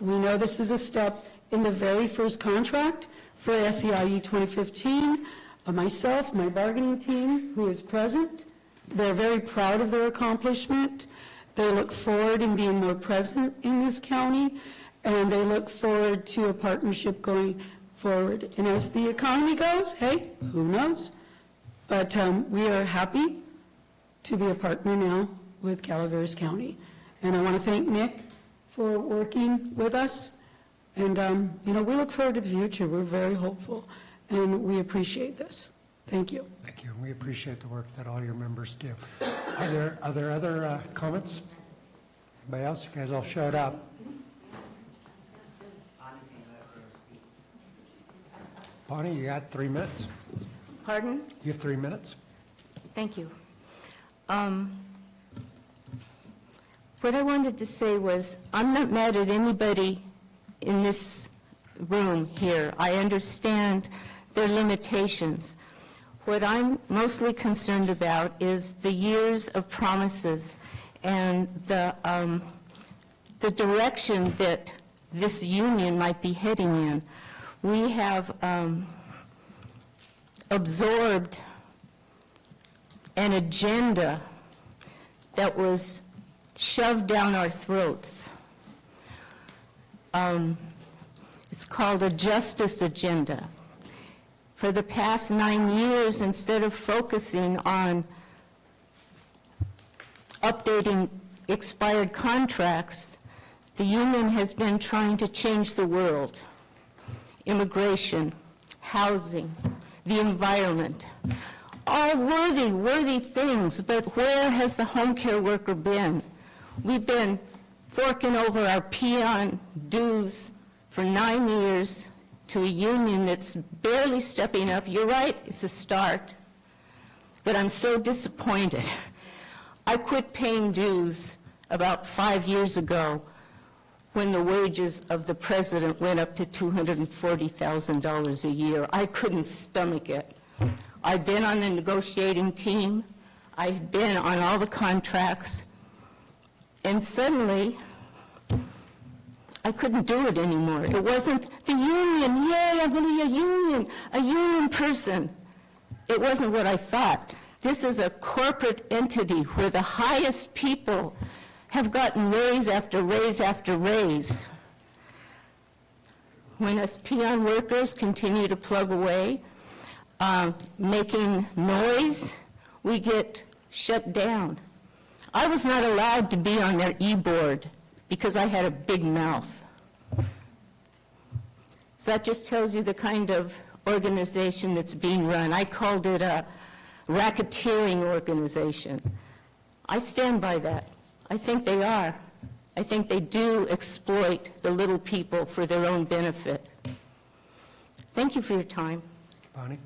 We know this is a step in the very first contract for SEIU 2015. Myself, my bargaining team, who is present, they're very proud of their accomplishment. They look forward in being more present in this county, and they look forward to a partnership going forward. And as the economy goes, hey, who knows? But we are happy to be a partner now with Calaveras County. And I want to thank Nick for working with us. And, we look forward to the future. We're very hopeful, and we appreciate this. Thank you. Thank you. We appreciate the work that all your members do. Are there other comments? Anybody else? You guys all showed up. Bonnie, you got 3 minutes. Pardon? You have 3 minutes. Thank you. What I wanted to say was, I'm not mad at anybody in this room here. I understand their limitations. What I'm mostly concerned about is the years of promises and the direction that this union might be heading in. We have absorbed an agenda that was shoved down our throats. It's called a justice agenda. For the past 9 years, instead of focusing on updating expired contracts, the union has been trying to change the world. Immigration, housing, the environment, all worthy things, but where has the home care worker been? We've been forking over our peon dues for 9 years to a union that's barely stepping up. You're right, it's a start, but I'm so disappointed. I quit paying dues about 5 years ago when the wages of the president went up to $240,000 a year. I couldn't stomach it. I've been on the negotiating team. I've been on all the contracts. And suddenly, I couldn't do it anymore. It wasn't the union, yay, I'm going to be a union person. It wasn't what I thought. This is a corporate entity where the highest people have gotten raise after raise after raise. When us peon workers continue to plug away, making noise, we get shut down. I was not allowed to be on their e-board because I had a big mouth. So that just tells you the kind of organization that's being run. I called it a racketeering organization. I stand by that. I think they are. I think they do exploit the little people for their own benefit. Thank you for your time. Bonnie.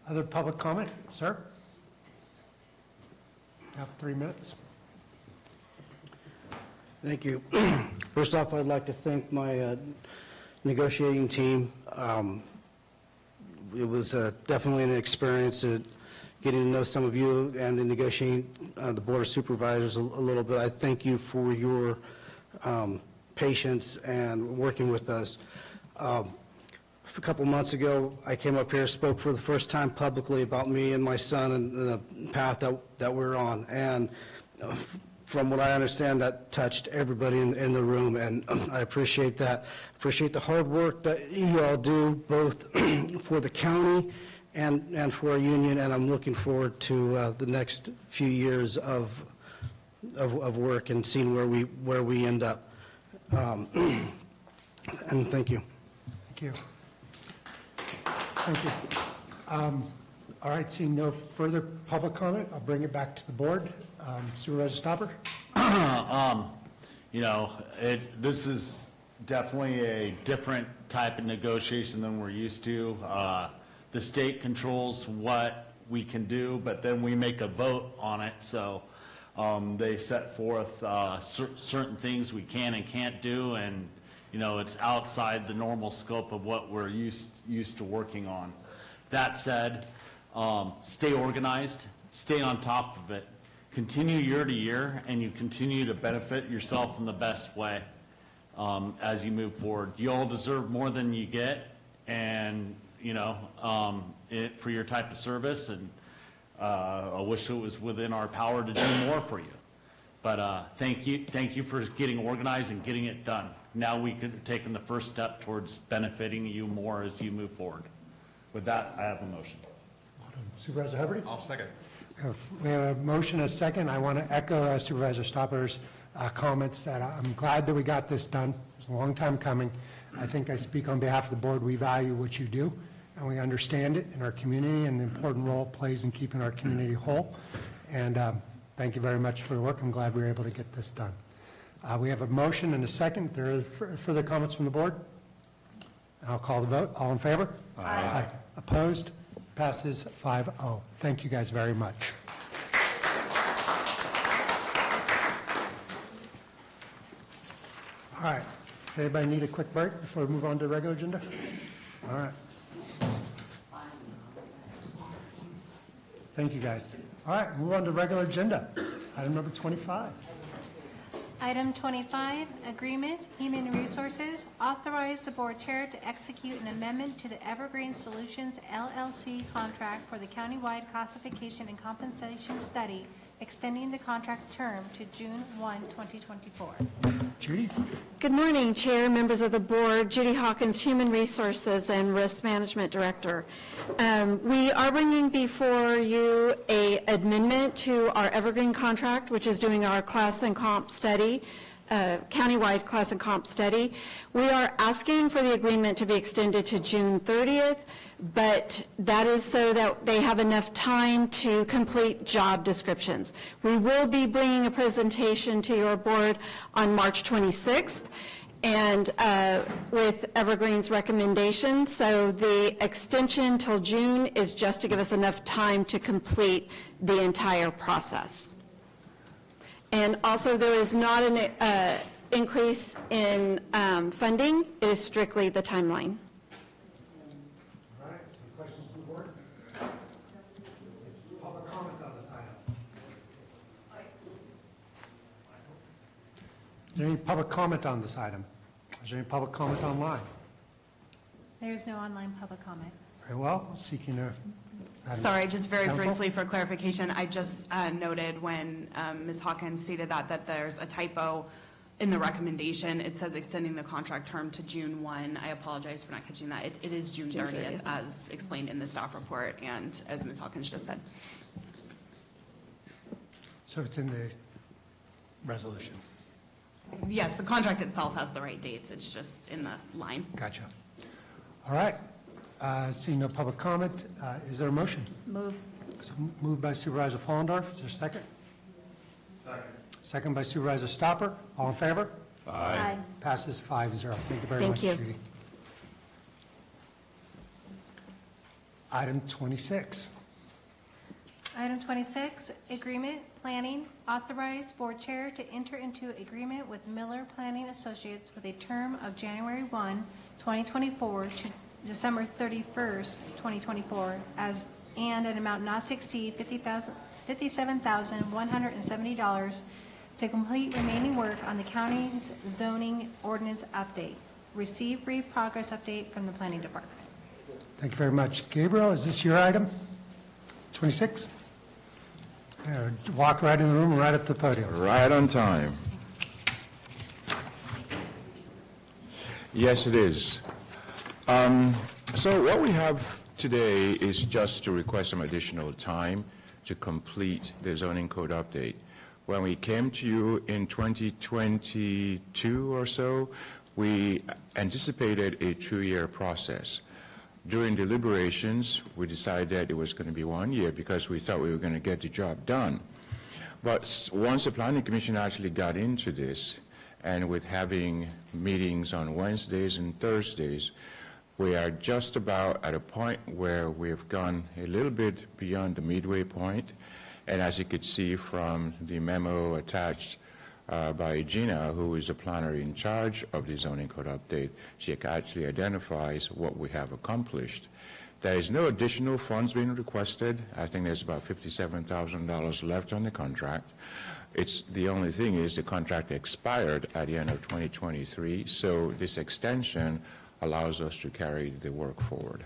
Other public comment? Sir? You have 3 minutes. Thank you. First off, I'd like to thank my negotiating team. It was definitely an experience getting to know some of you and the negotiating the Board of Supervisors a little bit. I thank you for your patience and working with us. A couple months ago, I came up here, spoke for the first time publicly about me and my son and the path that we're on. And from what I understand, that touched everybody in the room, and I appreciate that. Appreciate the hard work that you all do, both for the county and for our union, and I'm looking forward to the next few years of work and seeing where we end up. And thank you. Thank you. Thank you. All right, seeing no further public comment, I'll bring it back to the board. Supervisor Stopper? This is definitely a different type of negotiation than we're used to. The state controls what we can do, but then we make a vote on it. So they set forth certain things we can and can't do, and it's outside the normal scope of what we're used to working on. That said, stay organized, stay on top of it. Continue year to year, and you continue to benefit yourself in the best way as you move forward. You all deserve more than you get, and for your type of service. And I wish it was within our power to do more for you. But thank you for getting organized and getting it done. Now we could have taken the first step towards benefiting you more as you move forward. With that, I have a motion. Supervisor Hubbard? I'll second. We have a motion, a second. I want to echo Supervisor Stopper's comments that I'm glad that we got this done. It's a long time coming. I think I speak on behalf of the board. We value what you do, and we understand it in our community and the important role it plays in keeping our community whole. And thank you very much for the work. I'm glad we were able to get this done. We have a motion and a second. There are further comments from the board? I'll call the vote. All in favor? Aye. Opposed? Passes 5-0. Thank you guys very much. All right. Does anybody need a quick break before we move on to the regular agenda? All right. Thank you, guys. All right, move on to regular agenda. Item number 25. Item 25, Agreement, Human Resources, authorize the board chair to execute an amendment to the Evergreen Solutions LLC contract for the countywide classification and compensation study, extending the contract term to June 1, 2024. Judy? Good morning, Chair, members of the board. Judy Hawkins, Human Resources and Risk Management Director. We are bringing before you an amendment to our Evergreen contract, which is doing our class and comp study, countywide class and comp study. We are asking for the agreement to be extended to June 30th, but that is so that they have enough time to complete job descriptions. We will be bringing a presentation to your board on March 26th, and with Evergreen's recommendation. So the extension till June is just to give us enough time to complete the entire process. And also, there is not increase in funding. It is strictly the timeline. All right, any questions from the board? Public comment on this item? Is there any public comment on this item? Is there any public comment online? There is no online public comment. Very well, seeking a... Sorry, just very Counsel? briefly for clarification, I just noted when Ms. Hawkins stated that there's a typo in the recommendation. It says extending the contract term to June 1. I apologize for not catching that. It is June 30th, as explained in the staff report and as Ms. Hawkins just said. So it's in the resolution. Yes, the contract itself has the right dates. It's just in the line. Gotcha. All right. Seeing no public comment, is there a motion? Move. So moved by Supervisor Follendorf. Is there a second? Second. Second by Supervisor Stopper. All in favor? Aye. Passes 5-0. Thank you very Thank much, you. Judy. Item 26. Item 26, agreement, planning, authorize board chair to enter into agreement with Miller Planning Associates with a term of January 1, 2024 to December 31st, 2024, and an amount not to exceed $57,170 to complete remaining work on the county's zoning ordinance update. Receive brief progress update from the planning department. Thank you very much. Gabriel, is this your item? 26? Walk right in the room and right up to the podium. Right on time. Yes, it is. So what we have today is just to request some additional time to complete the zoning code update. When we came to you in 2022 or so, we anticipated a 2-year process. During deliberations, we decided it was going to be 1 year because we thought we were going to get the job done. But once the Planning Commission actually got into this, and with having meetings on Wednesdays and Thursdays, we are just about at a point where we've gone a little bit beyond the midway point. And as you could see from the memo attached by Gina, who is the planner in charge of the zoning code update, she actually identifies what we have accomplished. There is no additional funds being requested. I think there's about $57,000 left on the contract. The only thing is the contract expired at the end of 2023, so this extension allows us to carry the work forward.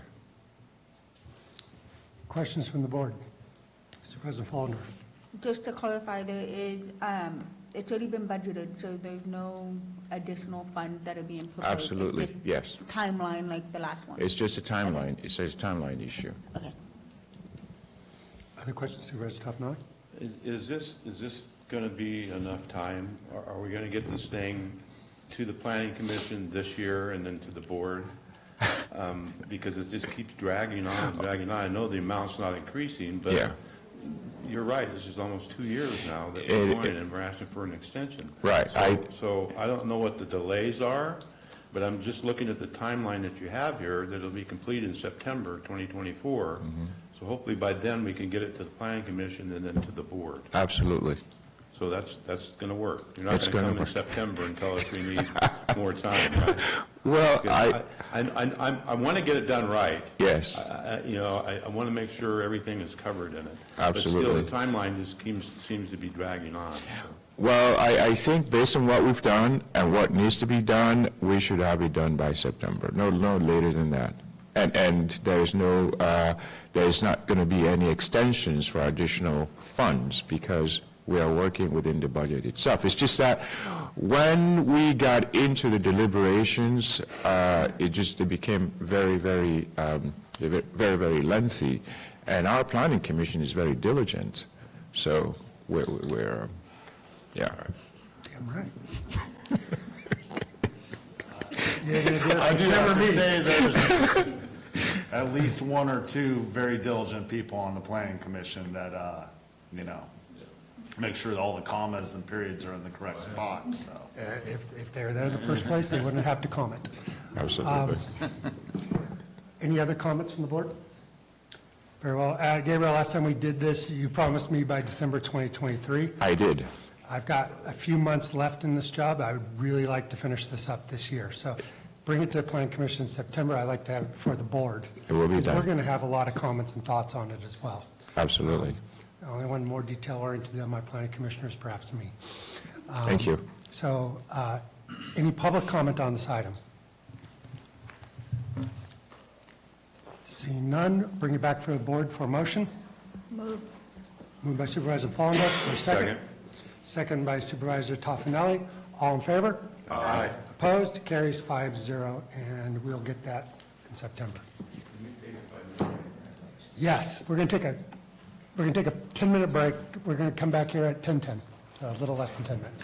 Questions from the board? Mr. President Follendorf. Just to clarify, it's already been budgeted, so there's no additional funds that are being proposed? Absolutely, It's just yes. timeline like the last one? It's just a timeline. It's a timeline issue. Okay. Other questions, Supervisor Toffenali? Is this going to be enough time? Are we going to get this thing to the Planning Commission this year and then to the board? Because it just keeps dragging on and dragging on. I know the amount's not increasing, but yeah. You're right. This is almost 2 years now that we're going and we're asking for an extension. Right. So I don't know what the delays are, but I'm just looking at the timeline that you have here, that it'll be complete in September 2024. Mm-hmm. So hopefully by then we can get it to the Planning Commission and then to the board. Absolutely. So that's going to work. You're not going to come in September and tell us we need more time, right? Well, I want to get it done right. Yes. I want to make sure everything is covered in it. Absolutely. But still, the timeline just seems to be dragging on. So. Well, I think based on what we've done and what needs to be done, we should have it done by September. No later than that. And there is not going to be any extensions for additional funds because we are working within the budget itself. It's just that when we got into the deliberations, it became very, very, very lengthy, and our planning commission is very diligent. So we're yeah. Damn right. I do have to say there's at least 1 or 2 very diligent people on the planning commission that, make sure that all the commas and periods are in the correct spot, so. If they were there in the first place, they wouldn't have to comment. Absolutely. Any other comments from the board? Very well. Gabriel, last time we did this, you promised me by December 2023. I did. I've got a few months left in this job. I would really like to finish this up this year. So bring it to the Planning Commission in September. I'd like to have it for the board. It will be Because done. we're going to have a lot of comments and thoughts on it as well. Absolutely. The only one more detail-oriented than my planning commissioner is perhaps me. Thank you. So any public comment on this item? Seeing none, bring it back for the board for a motion. Move. Moved by Supervisor Fallenberg, is there a second? Second by Supervisor Toffenelli. All in favor? Aye. Opposed? Carries 5-0, and we'll get that in September. Yes, we're going to take a 10-minute break. We're going to come back here at 10:10, so a little less than 10 minutes.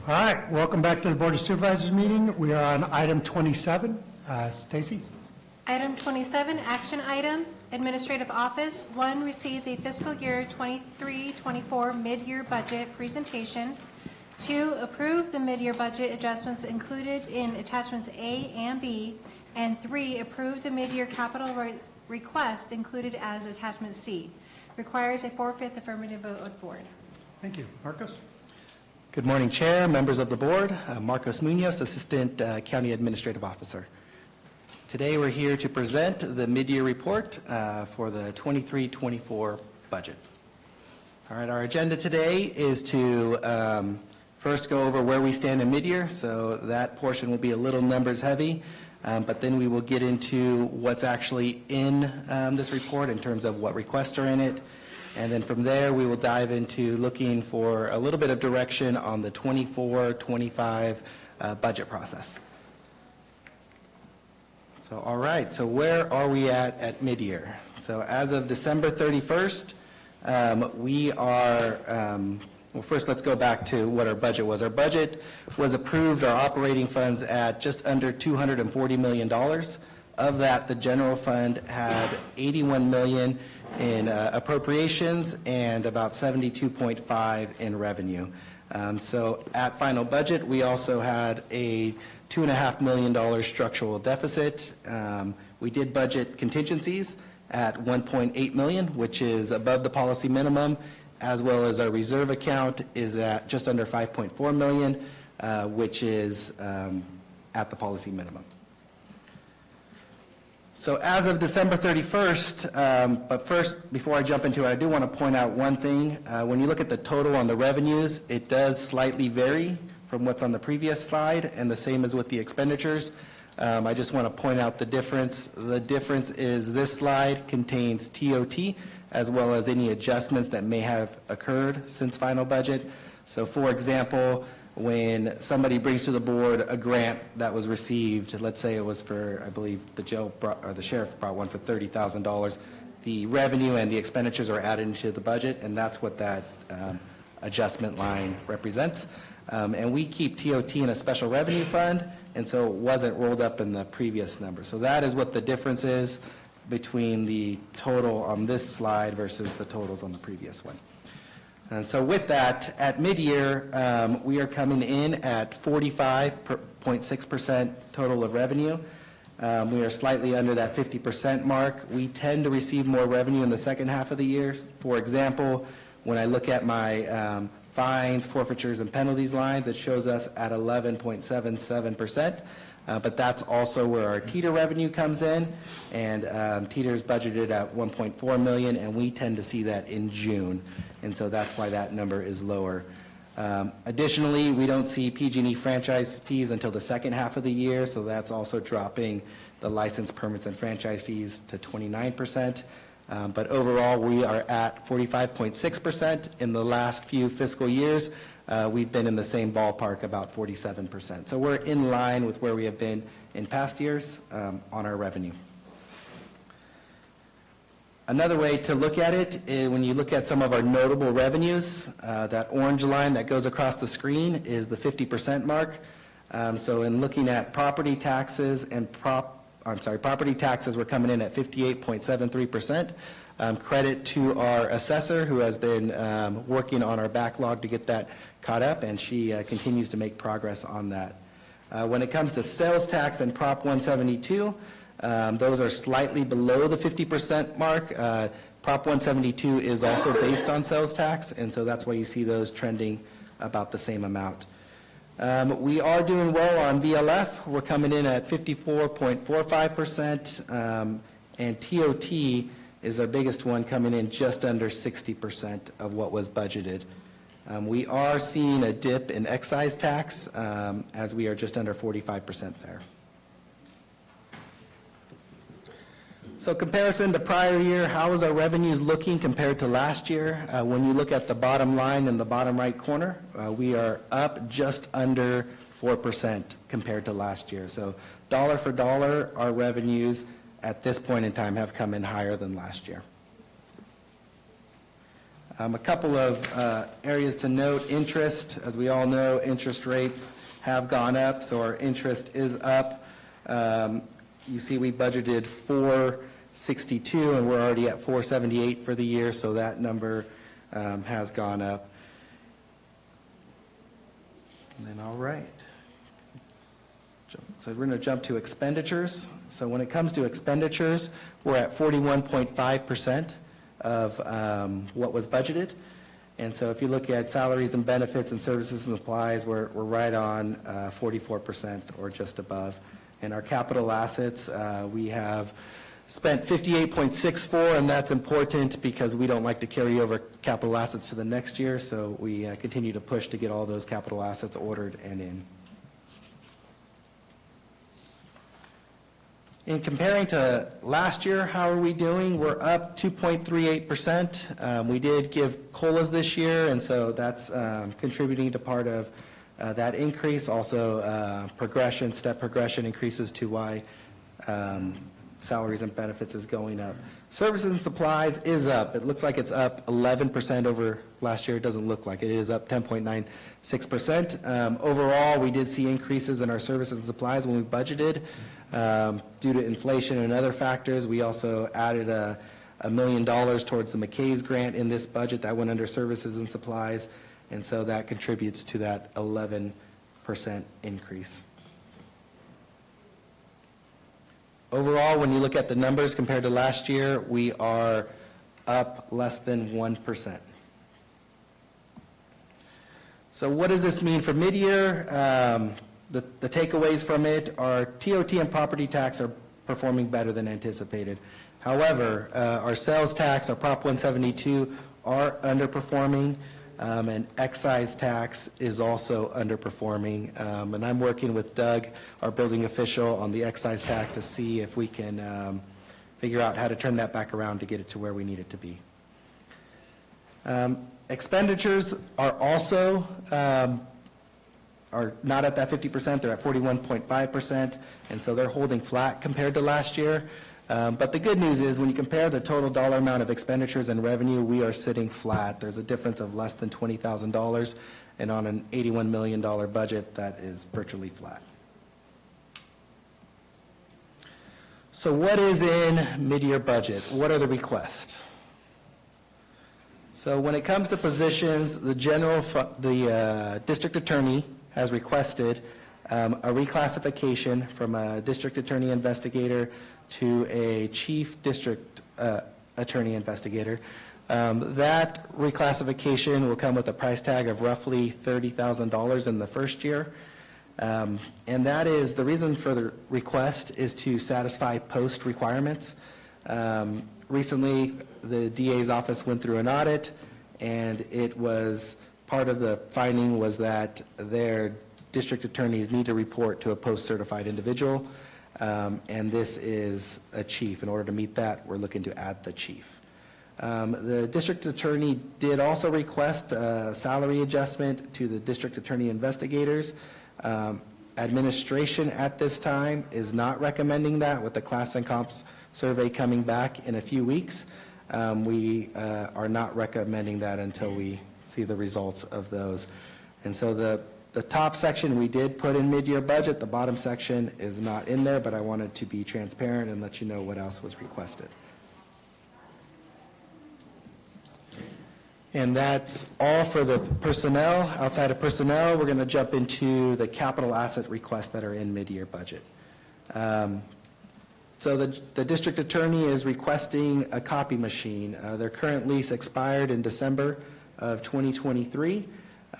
All right, welcome back to the Board of Supervisors meeting. We are on item 27. Stacy? Item 27, action item, Administrative Office. 1, receive the fiscal year 23-24 mid-year budget presentation. 2, approve the mid-year budget adjustments included in attachments A and B. And 3, approve the mid-year capital request included as attachment C. Requires a 4/5 affirmative vote of the board. Thank you. Marcos? Good morning, Chair, members of the board. Marcos Munoz, Assistant County Administrative Officer. Today we're here to present the mid-year report for the 23-24 budget. All right, our agenda today is to first go over where we stand in mid-year, so that portion will be a little numbers heavy, but then we will get into what's actually in this report in terms of what requests are in it. And then from there, we will dive into looking for a little bit of direction on the 24-25 budget process. So, all right, so where are we at mid-year? So as of December 31st, we are, well, first let's go back to what our budget was. Our budget was approved, our operating funds, at just under $240 million. Of that, the general fund had $81 million in appropriations and about 72.5 in revenue. So at final budget, we also had a $2.5 million structural deficit. We did budget contingencies at $1.8 million, which is above the policy minimum, as well as our reserve account is at just under $5.4 million, which is at the policy minimum. So as of December 31st, but first, before I jump into it, I do want to point out one thing. When you look at the total on the revenues, it does slightly vary from what's on the previous slide, and the same as with the expenditures. I just want to point out the difference. The difference is this slide contains TOT, as well as any adjustments that may have occurred since final budget. So for example, when somebody brings to the board a grant that was received, let's say it was for, I believe the sheriff brought one for $30,000, the revenue and the expenditures are added into the budget, and that's what that adjustment line represents. And we keep TOT in a special revenue fund, and so it wasn't rolled up in the previous number. So that is what the difference is between the total on this slide versus the totals on the previous one. And so with that, at mid-year, we are coming in at 45.6% total of revenue. We are slightly under that 50% mark. We tend to receive more revenue in the second half of the year. For example, when I look at my fines, forfeitures, and penalties lines, it shows us at 11.77%. But that's also where our TETR revenue comes in, and TETR is budgeted at $1.4 million, and we tend to see that in June, and so that's why that number is lower. Additionally, we don't see PG&E franchise fees until the second half of the year, so that's also dropping the license permits and franchise fees to 29%. But overall, we are at 45.6%. In the last few fiscal years, we've been in the same ballpark, about 47%. So we're in line with where we have been in past years on our revenue. Another way to look at it is when you look at some of our notable revenues, that orange line that goes across the screen is the 50% mark. So in looking at property taxes and property taxes, we're coming in at 58.73%. Credit to our assessor, who has been working on our backlog to get that caught up, and she continues to make progress on that. When it comes to sales tax and Prop 172, those are slightly below the 50% mark. Prop 172 is also based on sales tax, and so that's why you see those trending about the same amount. We are doing well on VLF. We're coming in at 54.45%, and TOT is our biggest one, coming in just under 60% of what was budgeted. We are seeing a dip in excise tax, as we are just under 45% there. So comparison to prior year, how is our revenues looking compared to last year? When you look at the bottom line in the bottom right corner, we are up just under 4% compared to last year. So dollar for dollar, our revenues at this point in time have come in higher than last year. A couple of areas to note. Interest, as we all know, interest rates have gone up, so our interest is up. You see we budgeted $462, and we're already at $478 for the year, so that number has gone up. And then, all right. So we're going to jump to expenditures. So when it comes to expenditures, we're at 41.5% of what was budgeted. And so if you look at salaries and benefits and services and supplies, we're right on 44% or just above. And our capital assets, we have spent 58.64, and that's important because we don't like to carry over capital assets to the next year, so we continue to push to get all those capital assets ordered and in. In comparing to last year, how are we doing? We're up 2.38%. We did give COLAs this year, and so that's contributing to part of that increase. Also, step progression increases to why salaries and benefits is going up. Services and supplies is up. It looks like it's up 11% over last year. It doesn't look like it. It is up 10.96%. Overall, we did see increases in our services and supplies when we budgeted. Due to inflation and other factors, we also added $1 million towards the McKay's grant in this budget. That went under services and supplies, and so that contributes to that 11% increase. Overall, when you look at the numbers compared to last year, we are up less than 1%. So what does this mean for mid-year? The takeaways from it are TOT and property tax are performing better than anticipated. However, our sales tax, our Prop 172, are underperforming, and excise tax is also underperforming. And I'm working with Doug, our building official, on the excise tax to see if we can figure out how to turn that back around to get it to where we need it to be. Expenditures are also are not at that 50%, they're at 41.5%, and so they're holding flat compared to last year. But the good news is when you compare the total dollar amount of expenditures and revenue, we are sitting flat. There's a difference of less than $20,000, and on an $81 million budget, that is virtually flat. So what is in mid-year budget? What are the requests? So when it comes to positions, the district attorney has requested a reclassification from a district attorney investigator to a chief district attorney investigator. That reclassification will come with a price tag of roughly $30,000 in the first year. And that is, the reason for the request is to satisfy post requirements. Recently, the DA's office went through an audit, and it was part of the finding was that their district attorneys need to report to a post-certified individual, and this is a chief. In order to meet that, we're looking to add the chief. The district attorney did also request a salary adjustment to the district attorney investigators. Administration at this time is not recommending that. With the class and comps survey coming back in a few weeks, we are not recommending that until we see the results of those. And so the top section we did put in mid-year budget. The bottom section is not in there, but I wanted to be transparent and let you know what else was requested. And that's all for the personnel. Outside of personnel, we're going to jump into the capital asset requests that are in mid-year budget. So the district attorney is requesting a copy machine. Their current lease expired in December of 2023.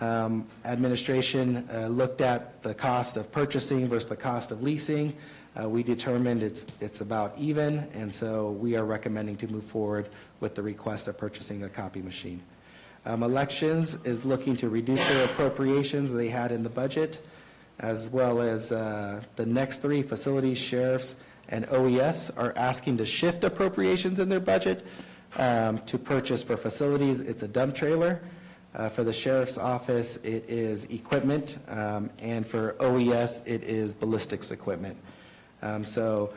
Administration looked at the cost of purchasing versus the cost of leasing. We determined it's about even, and so we are recommending to move forward with the request of purchasing a copy machine. Elections is looking to reduce their appropriations they had in the budget, as well as the next three, facilities, sheriffs, and OES, are asking to shift appropriations in their budget to purchase. For facilities, it's a dump trailer. For the sheriff's office, it is equipment, and for OES, it is ballistics equipment. So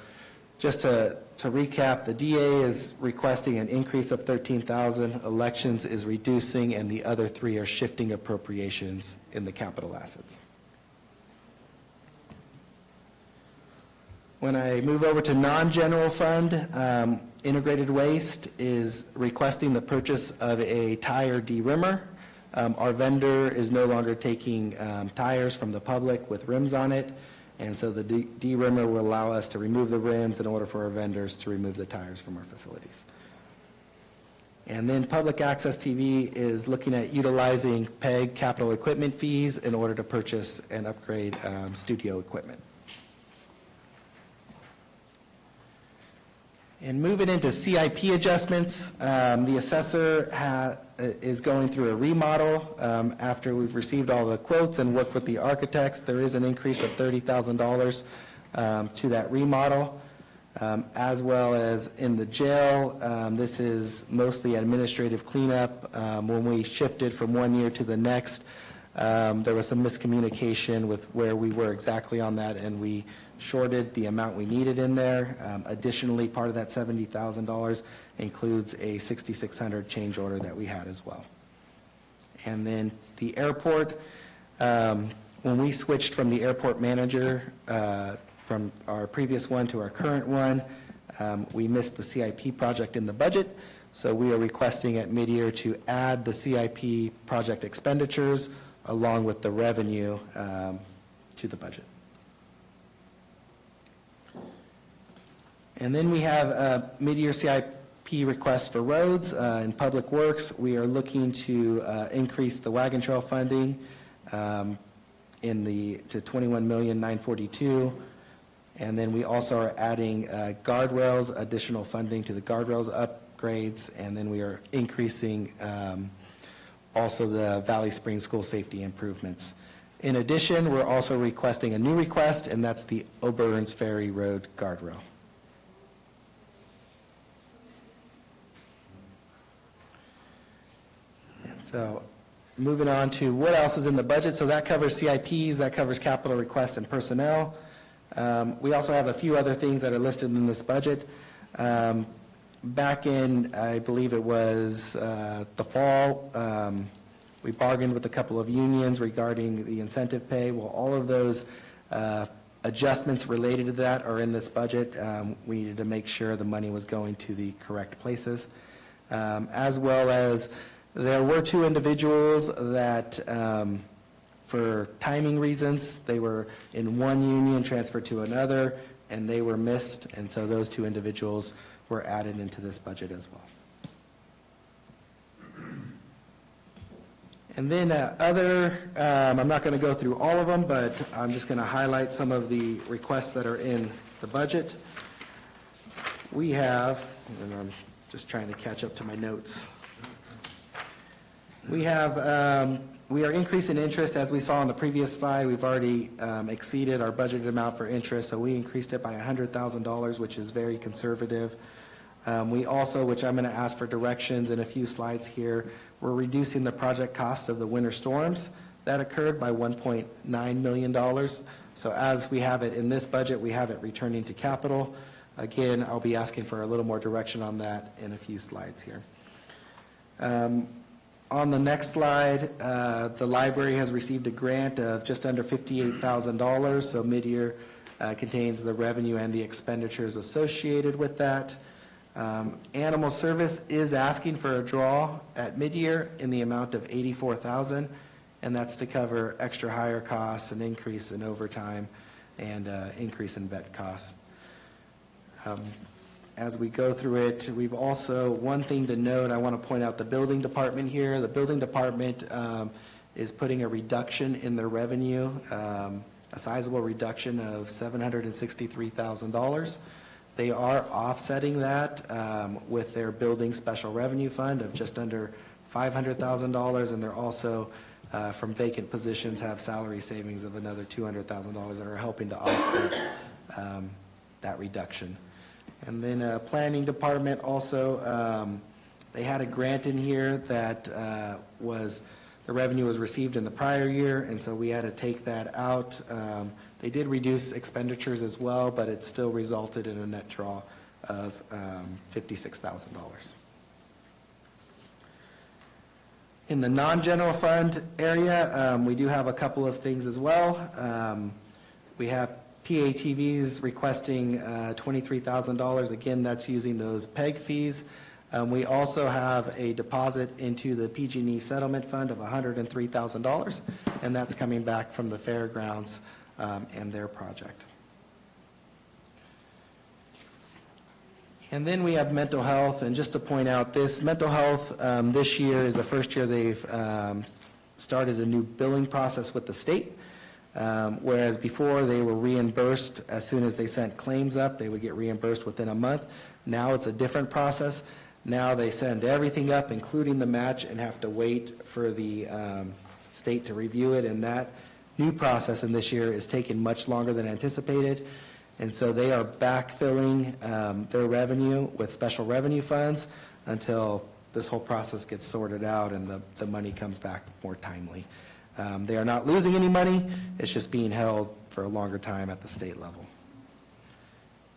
Just to recap, the DA is requesting an increase of $13,000, elections is reducing, and the other three are shifting appropriations in the capital assets. When I move over to non-general fund, integrated waste is requesting the purchase of a tire derimmer. Our vendor is no longer taking tires from the public with rims on it, and so the derimmer will allow us to remove the rims in order for our vendors to remove the tires from our facilities. And then public access TV is looking at utilizing PEG capital equipment fees in order to purchase and upgrade studio equipment. And moving into CIP adjustments, the assessor is going through a remodel. After we've received all the quotes and worked with the architects, there is an increase of $30,000 to that remodel. As well as in the jail, this is mostly administrative cleanup. When we shifted from one year to the next, there was some miscommunication with where we were exactly on that, and we shorted the amount we needed in there. Additionally, part of that $70,000 includes a $6,600 change order that we had as well. And then the airport, when we switched from the airport manager from our previous one to our current one, we missed the CIP project in the budget, so we are requesting at mid-year to add the CIP project expenditures along with the revenue to the budget. And then we have a mid-year CIP request for roads and public works. We are looking to increase the wagon trail funding to $21,942,000. And then we also are adding guardrails, additional funding to the guardrails upgrades, and then we are increasing also the Valley Springs school safety improvements. In addition, we're also requesting a new request, and that's the Oberns Ferry Road guardrail. So moving on to what else is in the budget. So that covers CIPs, that covers capital requests and personnel. We also have a few other things that are listed in this budget. Back in, I believe it was the fall, we bargained with a couple of unions regarding the incentive pay. Well, all of those adjustments related to that are in this budget. We needed to make sure the money was going to the correct places. As well as there were two individuals that, for timing reasons, they were in one union, transferred to another, and they were missed, and so those two individuals were added into this budget as well. And then I'm not going to go through all of them, but I'm just going to highlight some of the requests that are in the budget. We have, and I'm just trying to catch up to my notes. We are increasing interest, as we saw on the previous slide. We've already exceeded our budgeted amount for interest, so we increased it by $100,000, which is very conservative. We also, which I'm going to ask for directions in a few slides here, we're reducing the project costs of the winter storms that occurred by $1.9 million. So as we have it in this budget, we have it returning to capital. Again, I'll be asking for a little more direction on that in a few slides here. On the next slide, the library has received a grant of just under $58,000, so mid-year contains the revenue and the expenditures associated with that. Animal Service is asking for a draw at mid-year in the amount of $84,000, and that's to cover extra hire costs, an increase in overtime, and increase in vet costs. As we go through it, we've also, one thing to note, I want to point out the building department here. The building department is putting a reduction in their revenue, a sizable reduction of $763,000. They are offsetting that with their building special revenue fund of just under $500,000, and they're also, from vacant positions, have salary savings of another $200,000 that are helping to offset that reduction. And then planning department also, they had a grant in here that the revenue was received in the prior year, and so we had to take that out. They did reduce expenditures as well, but it still resulted in a net draw of $56,000. In the non-general fund area, we do have a couple of things as well. We have PATVs requesting $23,000. Again, that's using those PEG fees. We also have a deposit into the PG&E settlement fund of $103,000, and that's coming back from the fairgrounds and their project. And then we have mental health, and just to point out, this mental health this year is the first year they've started a new billing process with the state, whereas before they were reimbursed as soon as they sent claims up, they would get reimbursed within a month. Now it's a different process. Now they send everything up, including the match, and have to wait for the state to review it, and that new process in this year is taking much longer than anticipated. And so they are backfilling their revenue with special revenue funds until this whole process gets sorted out and the money comes back more timely. They are not losing any money, it's just being held for a longer time at the state level.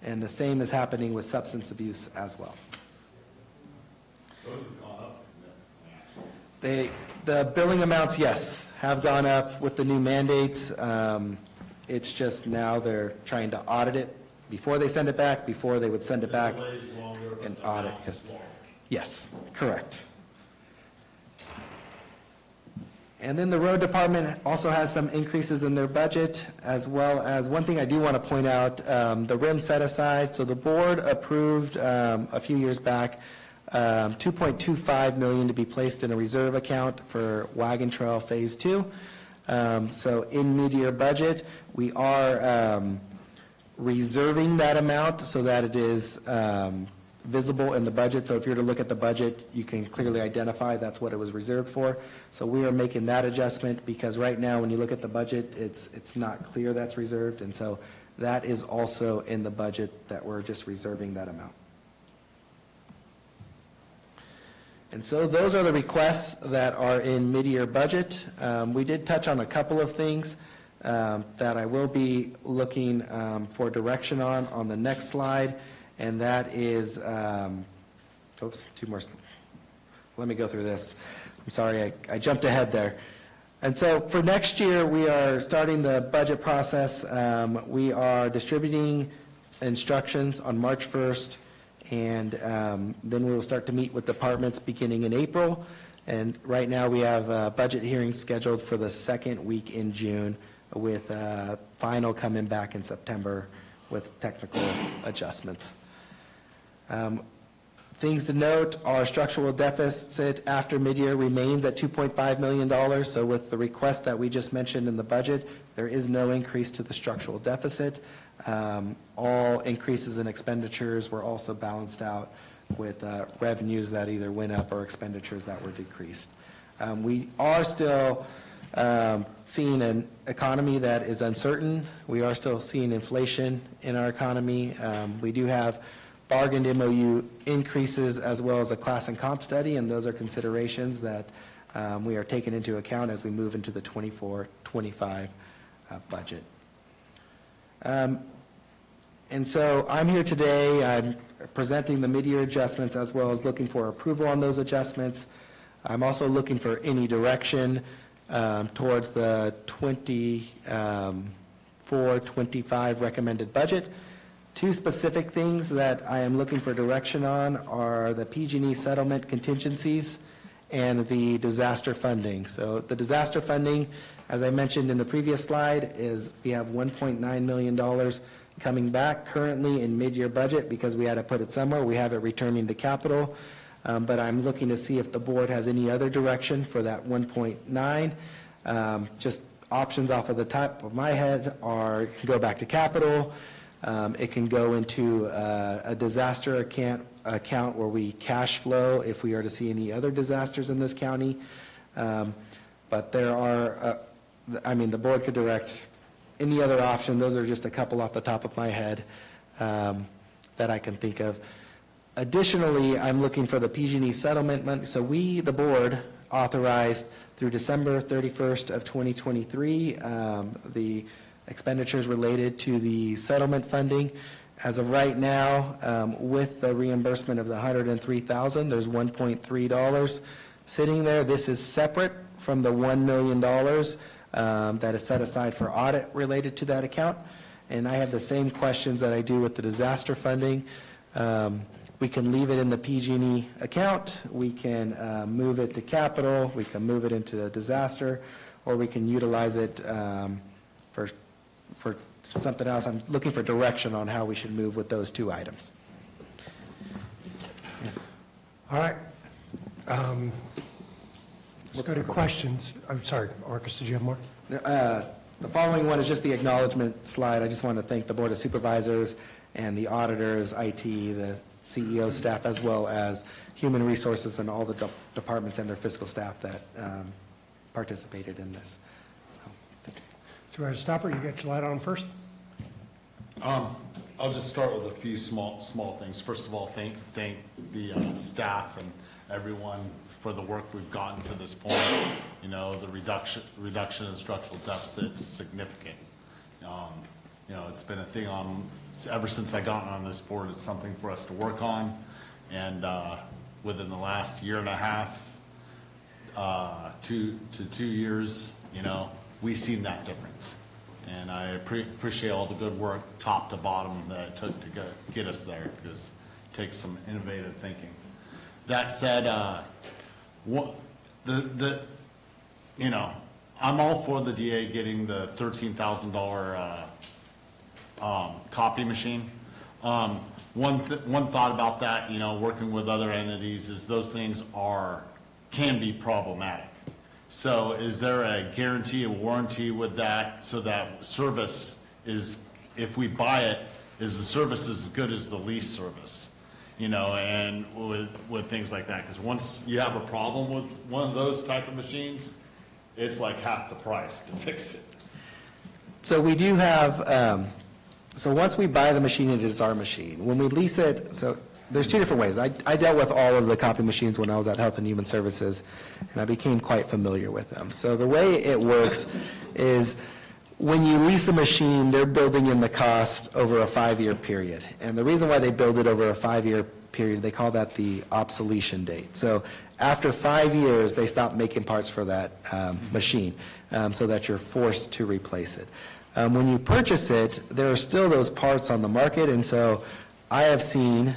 And the same is happening with substance abuse as well. Those have gone up significantly, actually. The billing amounts, yes, have gone up with the new mandates. It's just now they're trying to audit it before they send it back, before they would send it back and audit. Yes, correct. And then the road department also has some increases in their budget, as well as one thing I do want to point out, the RIM set aside. So the board approved a few years back $2.25 million to be placed in a reserve account for Wagon Trail Phase 2. So in mid-year budget, we are reserving that amount so that it is visible in the budget. So if you're to look at the budget, you can clearly identify that's what it was reserved for. So we are making that adjustment because right now when you look at the budget, it's not clear that's reserved. And so that is also in the budget that we're just reserving that amount. And so those are the requests that are in mid-year budget. We did touch on a couple of things that I will be looking for direction on the next slide, and that is, oops, two more. Let me go through this. I'm sorry, I jumped ahead there. And so for next year, we are starting the budget process. We are distributing instructions on March 1st. And then we will start to meet with departments beginning in April. And right now we have budget hearings scheduled for the second week in June, with final coming back in September with technical adjustments. Things to note, our structural deficit after mid-year remains at $2.5 million. So with the request that we just mentioned in the budget, there is no increase to the structural deficit. All increases in expenditures were also balanced out with revenues that either went up or expenditures that were decreased. We are still seeing an economy that is uncertain. We are still seeing inflation in our economy. We do have bargained MOU increases as well as a class and comp study, and those are considerations that we are taking into account as we move into the 24-25 budget. And so I'm here today, I'm presenting the mid-year adjustments as well as looking for approval on those adjustments. I'm also looking for any direction towards the 24-25 recommended budget. Two specific things that I am looking for direction on are the PG&E settlement contingencies and the disaster funding. So the disaster funding, as I mentioned in the previous slide, is we have $1.9 million coming back currently in mid-year budget because we had to put it somewhere. We have it returning to capital, but I'm looking to see if the board has any other direction for that 1.9. Just options off of the top of my head are it can go back to capital. It can go into a disaster account where we cash flow if we are to see any other disasters in this county. But there are, the board could direct any other option. Those are just a couple off the top of my head that I can think of. Additionally, I'm looking for the PG&E settlement money. So we, the board, authorized through December 31st of 2023 the expenditures related to the settlement funding. As of right now, with the reimbursement of the $103,000, there's $1.3 sitting there. This is separate from the $1 million that is set aside for audit related to that account. And I have the same questions that I do with the disaster funding. We can leave it in the PG&E account, we can move it to capital, we can move it into a disaster, or we can utilize it for something else. I'm looking for direction on how we should move with those two items. All right. Let's go to questions. I'm sorry, Marcus, did you have more? The following one is just the acknowledgement slide. I just want to thank the Board of Supervisors and the auditors, IT, the CEO staff, as well as Human Resources and all the departments and their fiscal staff that participated in this. So, thank you. Supervisor Stopper, you got your light on first? I'll just start with a few small things. First of all, thank the staff and everyone for the work we've gotten to this point. You know, the reduction in structural deficit's significant. You know, it's been a thing ever since I got on this board. It's something for us to work on, and within the last year and a half, 2 years, you know, we've seen that difference. And I appreciate all the good work, top to bottom, that it took to get us there, because it takes some innovative thinking. That said, you know, I'm all for the DA getting the $13,000 copy machine. One thought about that, you know, working with other entities, is those things can be problematic. So is there a guarantee, a warranty with that, so that service is, if we buy it, is the service as good as the lease service? You know, and with things like that, because once you have a problem with one of those type of machines, it's like half the price to fix it. So we do have, so once we buy the machine, it is our machine. When we lease it, so there's two different ways. I dealt with all of the copy machines when I was at Health and Human Services, and I became quite familiar with them. So the way it works is, when you lease a machine, they're building in the cost over a 5-year period. And the reason why they build it over a 5-year period, they call that the obsolescence date. So after 5 years, they stop making parts for that machine, so that you're forced to replace it. When you purchase it, there are still those parts on the market, and so I have seen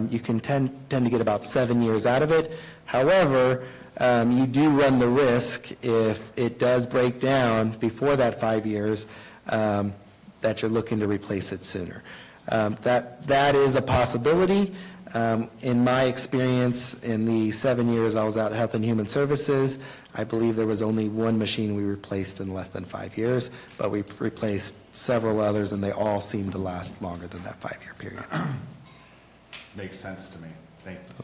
you can tend to get about 7 years out of it. However, you do run the risk, if it does break down before that 5 years, that you're looking to replace it sooner. That is a possibility. In my experience, in the 7 years I was at Health and Human Services, I believe there was only one machine we replaced in less than 5 years, but we replaced several others, and they all seemed to last longer than that 5-year period. Makes sense to me.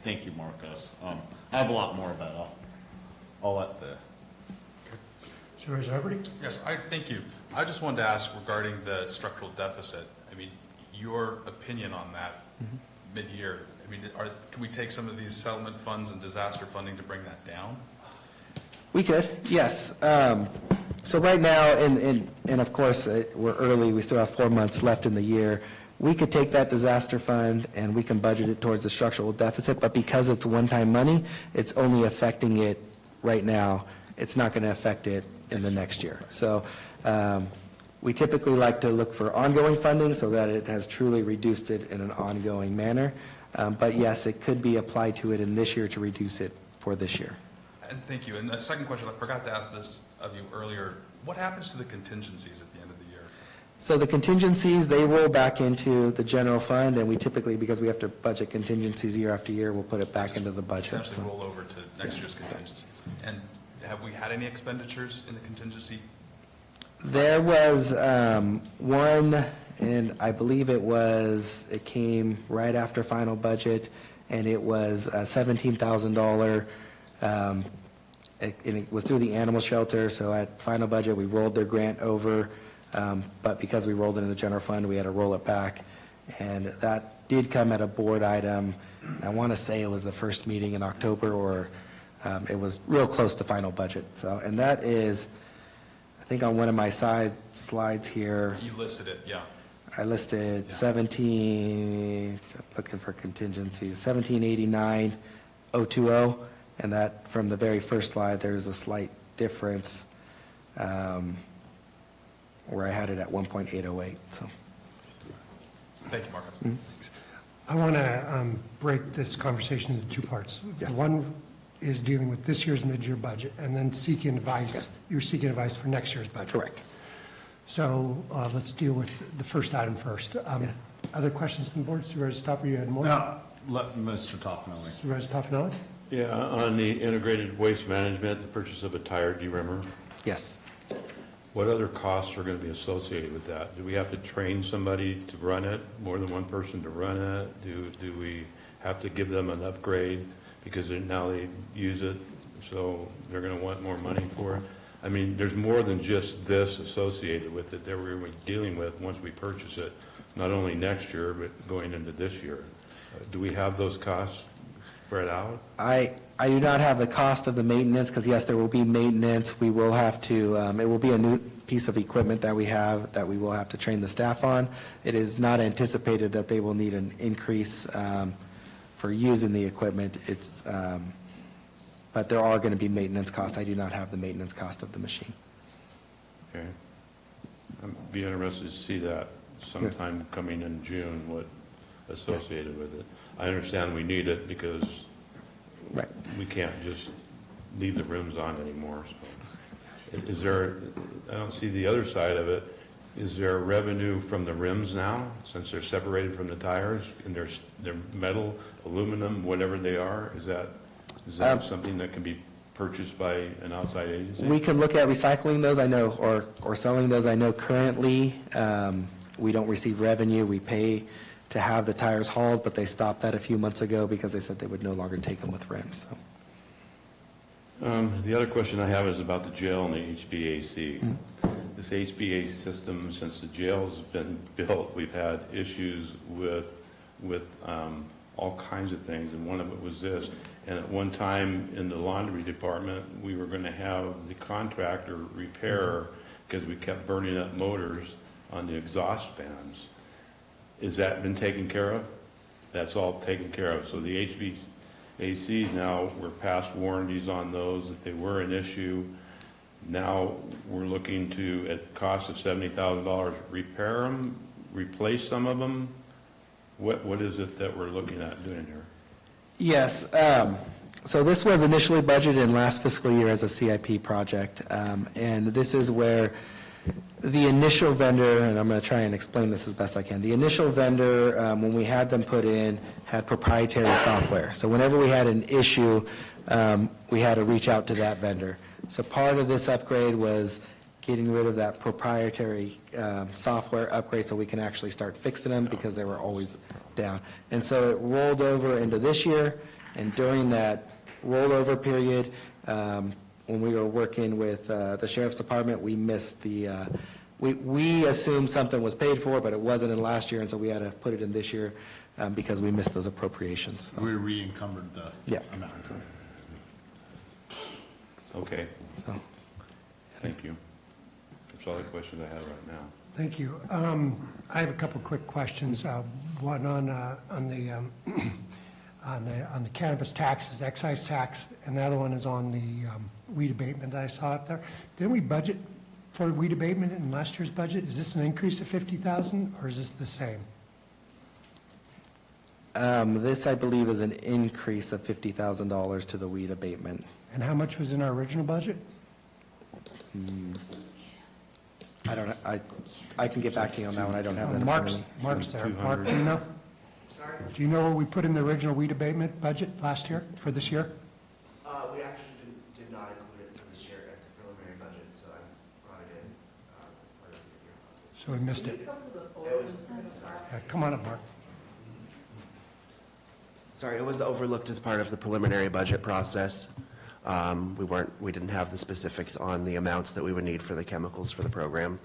Thank you, Marcos. I have a lot more, but I'll let the... Supervisor Hubbard? Yes, thank you. I just wanted to ask regarding the structural deficit. I mean, your opinion on that mid-year. I mean, can we take some of these settlement funds and disaster funding to bring that down? We could, yes. So right now, and of course, we're early, we still have 4 months left in the year. We could take that disaster fund and we can budget it towards the structural deficit, but because it's one-time money, it's only affecting it right now. It's not going to affect it in the next year. So we typically like to look for ongoing funding so that it has truly reduced it in an ongoing manner. But yes, it could be applied to it in this year to reduce it for this year. And thank you. And the second question, I forgot to ask this of you earlier. What happens to the contingencies at the end of the year? So the contingencies, they roll back into the general fund, and we typically, because we have to budget contingencies year after year, we'll put it back into the budget. Essentially roll over to next year's contingencies. And have we had any expenditures in the contingency? There was one, and I believe it came right after final budget, and it was a $17,000, and it was through the animal shelter. So at final budget, we rolled their grant over, but because we rolled it in the general fund, we had to roll it back. And that did come at a board item. I want to say it was the first meeting in October, or it was real close to final budget. So, and that is, I think on one of my slides here, You listed it, yeah. I listed 17, looking for contingencies, 1789,020, and that, from the very first slide, there's a slight difference where I had it at 1.808, so. Thank you, Marco. I want to break this conversation into two parts. Yes. The one is dealing with this year's mid-year budget, and then seeking advice, you're seeking advice for next year's budget. Correct. So let's deal with the first item first. Other questions from the board? Supervisor Stopper, you had more? No, let Mr. Toffenelli. Supervisor Toffenelli? Yeah, on the integrated waste management, the purchase of a tire derimmer, Yes. what other costs are going to be associated with that? Do we have to train somebody to run it, more than one person to run it? Do we have to give them an upgrade because now they use it, so they're going to want more money for it? I mean, there's more than just this associated with it that we're dealing with once we purchase it, not only next year, but going into this year. Do we have those costs spread out? I do not have the cost of the maintenance, because yes, there will be maintenance. We will have to, it will be a new piece of equipment that we have that we will have to train the staff on. It is not anticipated that they will need an increase for using the equipment. It's, but there are going to be maintenance costs. I do not have the maintenance cost of the machine. Okay. I'd be interested to see that sometime coming in June, what associated with it. I understand we need it because we can't just leave the rims on anymore. So. Is there, I don't see the other side of it. Is there revenue from the rims now, since they're separated from the tires, and they're metal, aluminum, whatever they are? Is that something that can be purchased by an outside agency? We can look at recycling those, I know, or selling those. I know currently we don't receive revenue. We pay to have the tires hauled, but they stopped that a few months ago because they said they would no longer take them with rims. So. The other question I have is about the jail and the HVAC. This HVAC system, since the jail's been built, we've had issues with all kinds of things, and one of it was this. And at one time in the laundry department, we were going to have the contractor repair because we kept burning up motors on the exhaust fans. Has that been taken care of? That's all taken care of. So the HVACs now, we're past warranties on those, that they were an issue. Now we're looking to, at the cost of $70,000, repair them, replace some of them. What is it that we're looking at doing here? Yes. So this was initially budgeted in last fiscal year as a CIP project. And this is where the initial vendor, and I'm going to try and explain this as best I can. The initial vendor, when we had them put in, had proprietary software. So whenever we had an issue, we had to reach out to that vendor. So part of this upgrade was getting rid of that proprietary software upgrade so we can actually start fixing them because they were always down. And so it rolled over into this year, and during that rollover period, when we were working with the Sheriff's Department, we missed the, we assumed something was paid for, but it wasn't in last year, and so we had to put it in this year because we missed those appropriations. We re-encumbered the amount. Okay. So. Thank you. That's all the questions I have right now. Thank you. I have a couple quick questions. One on the cannabis taxes, excise tax, and the other one is on the weed abatement that I saw up there. Didn't we budget for weed abatement in last year's budget? Is this an increase of $50,000 or is this the same? This, I believe, is an increase of $50,000 to the weed abatement. And how much was in our original budget? I don't know. I can get back to you on that one. I don't have that. Mark's there. Mark, do you know? Sorry? Do you know what we put in the original weed abatement budget last year, for this year? We actually did not include it for this year at the preliminary budget, so I brought it in as part of the year process. So we missed it. It was, sorry. Yeah, come on up, Mark. Sorry, it was overlooked as part of the preliminary budget process. We didn't have the specifics on the amounts that we would need for the chemicals for the program.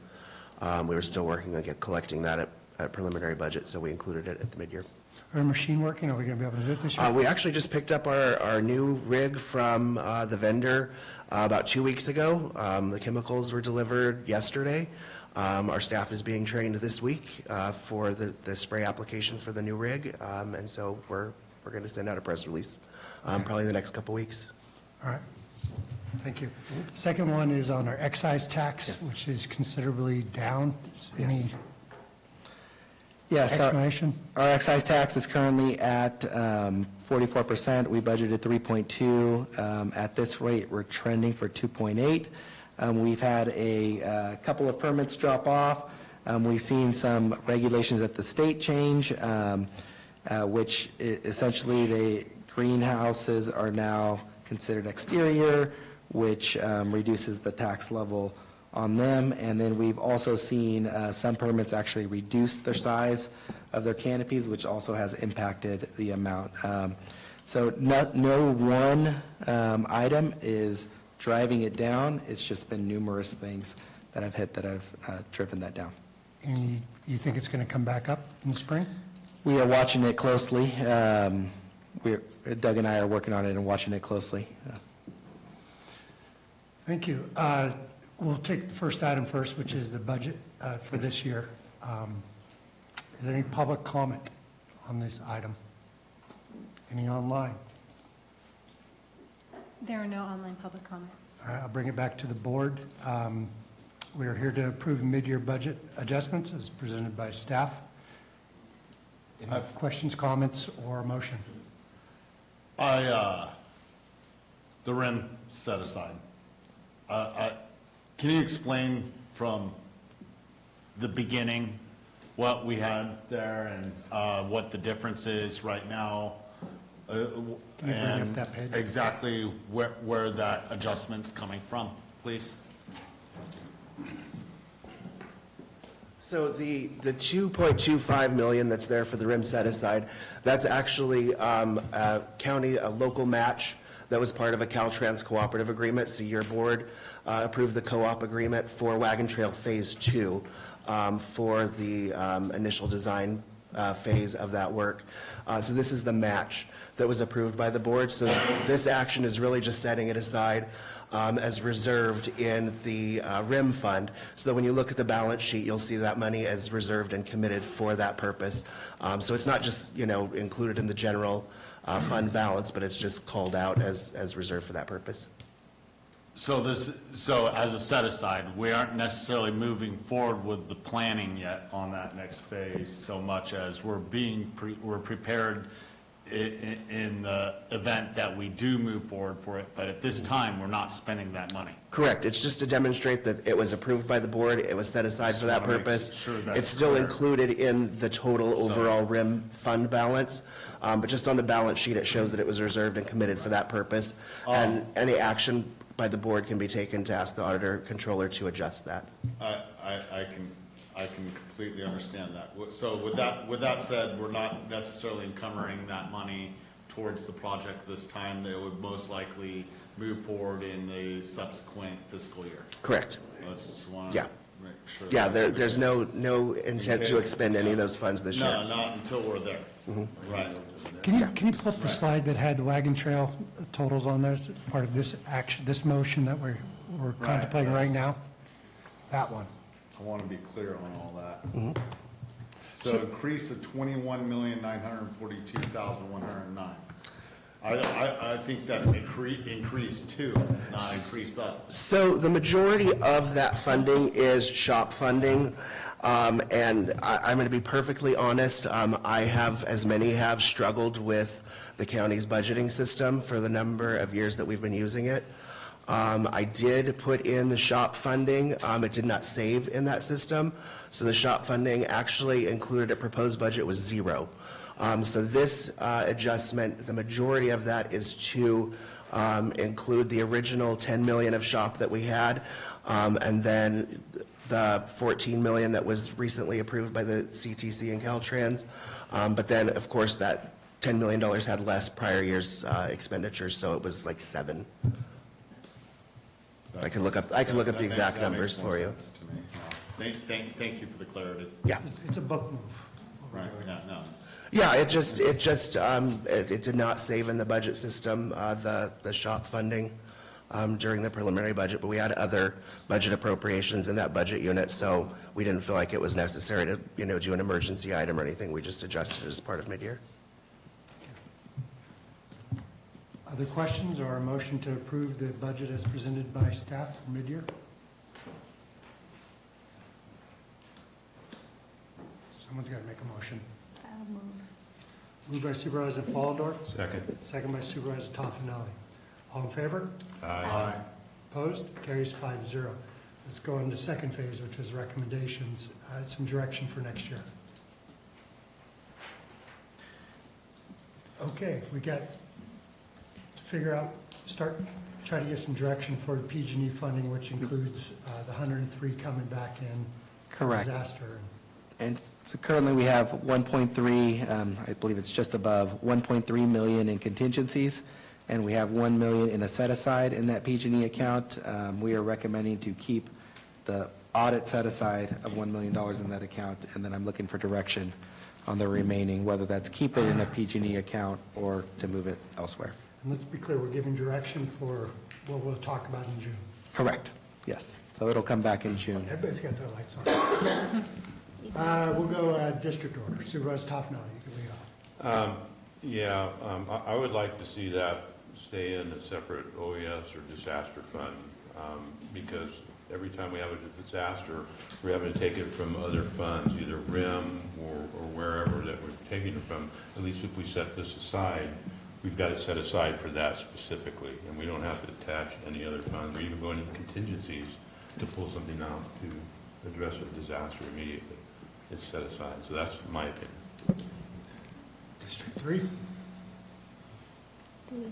We were still working on collecting that at preliminary budget, so we included it at the mid-year. our machine working? Are we going to be able to do it this year? We actually just picked up our new rig from the vendor about 2 weeks ago. The chemicals were delivered yesterday. Our staff is being trained this week for the spray application for the new rig, and so we're going to send out a press release probably in the next couple weeks. All right. Thank you. Second one is on our excise tax, which is considerably down. Any Yes, explanation? our excise tax is currently at 44%. We budgeted 3.2. At this rate, we're trending for 2.8. We've had a couple of permits drop off. We've seen some regulations at the state change, which essentially the greenhouses are now considered exterior, which reduces the tax level on them. And then we've also seen some permits actually reduce their size of their canopies, which also has impacted the amount. So no one item is driving it down. It's just been numerous things that have hit that have driven that down. And you think it's going to come back up in the spring? We are watching it closely. Doug and I are working on it and watching it closely. Thank you. We'll take the first item first, which is the budget for this year. Is there any public comment on this item? Any online? There are no online public comments. All right, I'll bring it back to the board. We are here to approve mid-year budget adjustments as presented by staff. Any questions, comments, or motion? The RIM set aside. Can you explain from the beginning what we had there and what the difference is right now? Can you bring up that page? Exactly where that adjustment's coming from, please? So the 2.25 million that's there for the RIM set aside, that's actually a local match that was part of a Caltrans cooperative agreement. So your board approved the co-op agreement for Wagon Trail Phase 2 for the initial design phase of that work. So this is the match that was approved by the board. So this action is really just setting it aside as reserved in the RIM fund, so that when you look at the balance sheet, you'll see that money is reserved and committed for that purpose. So it's not just, included in the general fund balance, but it's just called out as reserved for that purpose. So as a set aside, we aren't necessarily moving forward with the planning yet on that next phase so much as we're prepared in the event that we do move forward for it, but at this time, we're not spending that money. Correct. It's just to demonstrate that it was approved by the board, it was set aside for that purpose. Sure that's It's still clear. included in the total overall RIM fund balance, but just on the balance sheet, it shows that it was reserved and committed for that purpose. And any action by the board can be taken to ask the auditor controller to adjust that. I can completely understand that. So with that said, we're not necessarily encumbering that money towards the project this time. They would most likely move forward in the subsequent fiscal year. Correct. I just want Yeah. to make sure. Yeah, that's the there's case. no intent to expend any of those funds this year. No, not until we're there. Right. Can you pull up the slide that had the Wagon Trail totals on there as part of this action, this motion that we're contemplating right now? That one. I want to be clear on all that. So increase of 21,942,109. I think that's increase two, not increase up. So the majority of that funding is SHOP funding. And I'm going to be perfectly honest, I have, as many have, struggled with the county's budgeting system for the number of years that we've been using it. I did put in the SHOP funding. It did not save in that system. So the SHOP funding actually included a proposed budget was zero. So this adjustment, the majority of that is to include the original 10 million of SHOP that we had, and then the 14 million that was recently approved by the CTC and Caltrans. But then, of course, that $10 million had less prior year's expenditures, so it was like 7. I can look up the exact numbers for you. Thank you for the clarity. Yeah. It's a book move. Right, yeah, no, it's. Yeah, it did not save in the budget system, the shop funding during the preliminary budget, but we had other budget appropriations in that budget unit, so we didn't feel like it was necessary to, do an emergency item or anything. We just adjusted it as part of mid-year. Other questions or a motion to approve the budget as presented by staff for mid-year? Someone's got to make a motion. I'll move. Moved by Supervisor Follendorf. Second. Second by Supervisor Toffenelli. All in favor? Aye. Opposed? Carries 5-0. Let's go into second phase, which was recommendations, some direction for next year. Okay, we got to figure out, try to get some direction for PG&E funding, which includes the 103 coming back in. Correct. Disaster. And so currently we have 1.3, I believe it's just above 1.3 million in contingencies, and we have 1 million in a set-aside in that PG&E account. We are recommending to keep the audit set-aside of $1 million in that account, and then I'm looking for direction on the remaining, whether that's keep it in a PG&E account or to move it elsewhere. And let's be clear, we're giving direction for what we'll talk about in June. Correct, yes. So it'll come back in June. Everybody's got their lights on. We'll go district order. Supervisor Toffenelli, you can lead off. I would like to see that stay in a separate OES or disaster fund, because every time we have a disaster, we're having to take it from other funds, either RIM or wherever that we're taking it from. At least if we set this aside, we've got it set aside for that specifically, and we don't have to attach any other funds or even go into contingencies to pull something out to address a disaster immediately. It's set aside, so that's my opinion. District 3? Three.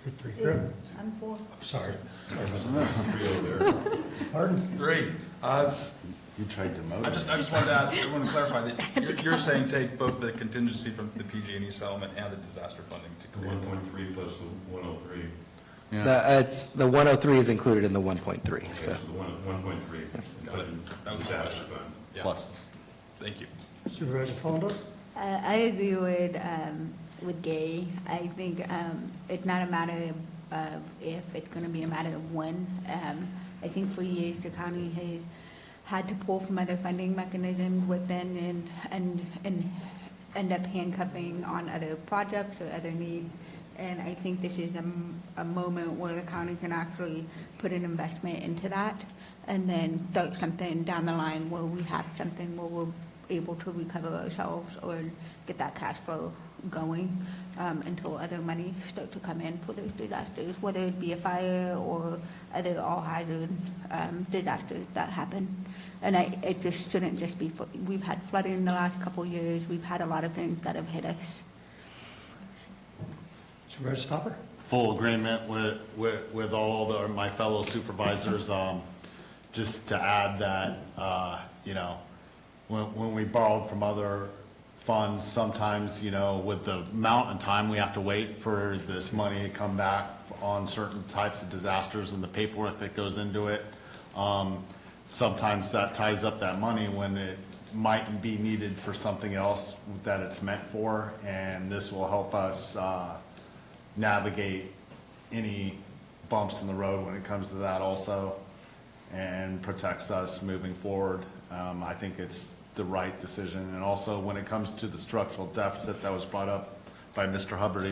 You're 3. Good. I'm 4. Sorry. Sorry about that. Pardon? 3. You tried to motivate. I just wanted to ask, I want to clarify that you're saying take both the contingency from the PG&E settlement and the disaster funding to The create. 1.3 plus the 103. The 103 is included in the 1.3, Okay, so. so the 1.3. Got it. That was the question. Yeah. Plus. Thank you. Supervisor Follendorf? I agree with Gay. I think it's not a matter of if, it's going to be a matter of when. I think for years the county has had to pull from other funding mechanisms within and end up handcuffing on other projects or other needs. And I think this is a moment where the county can actually put an investment into that and then start something down the line where we have something where we're able to recover ourselves or get that cash flow going until other money start to come in for those disasters, whether it be a fire or other all-hazard disasters that happen. And it just shouldn't just be, we've had flooding in the last couple of years, we've had a lot of things that have hit us. Supervisor Stopper? Full agreement with all my fellow supervisors. Just to add that, when we borrowed from other funds, sometimes, with the amount of time we have to wait for this money to come back on certain types of disasters and the paperwork that goes into it, sometimes that ties up that money when it might be needed for something else that it's meant for, and this will help us navigate any bumps in the road when it comes to that also, and protects us moving forward. I think it's the right decision. And also when it comes to the structural deficit that was brought up by Mr. Hubbard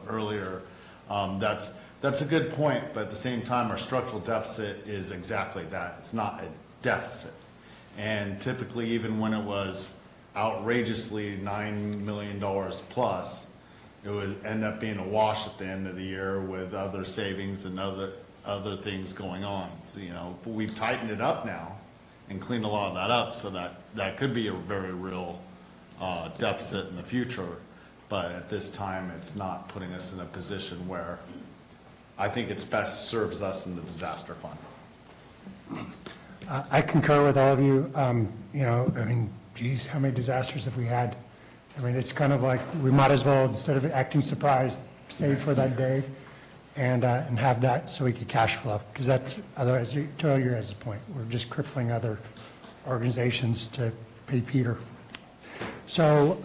earlier, that's a good point, but at the same time, our structural deficit is exactly that. It's not a deficit. And typically, even when it was outrageously $9 million plus, it would end up being a wash at the end of the year with other savings and other things going on. So, but we've tightened it up now and cleaned a lot of that up, so that could be a very real deficit in the future. But at this time, it's not putting us in a position where I think it's best serves us in the disaster fund. I concur with all of you. Geez, how many disasters have we had? It's kind of like we might as well, instead of acting surprised, save for that day and have that so we can cash flow. Because that's, otherwise, to your guys' point, we're just crippling other organizations to pay Peter. So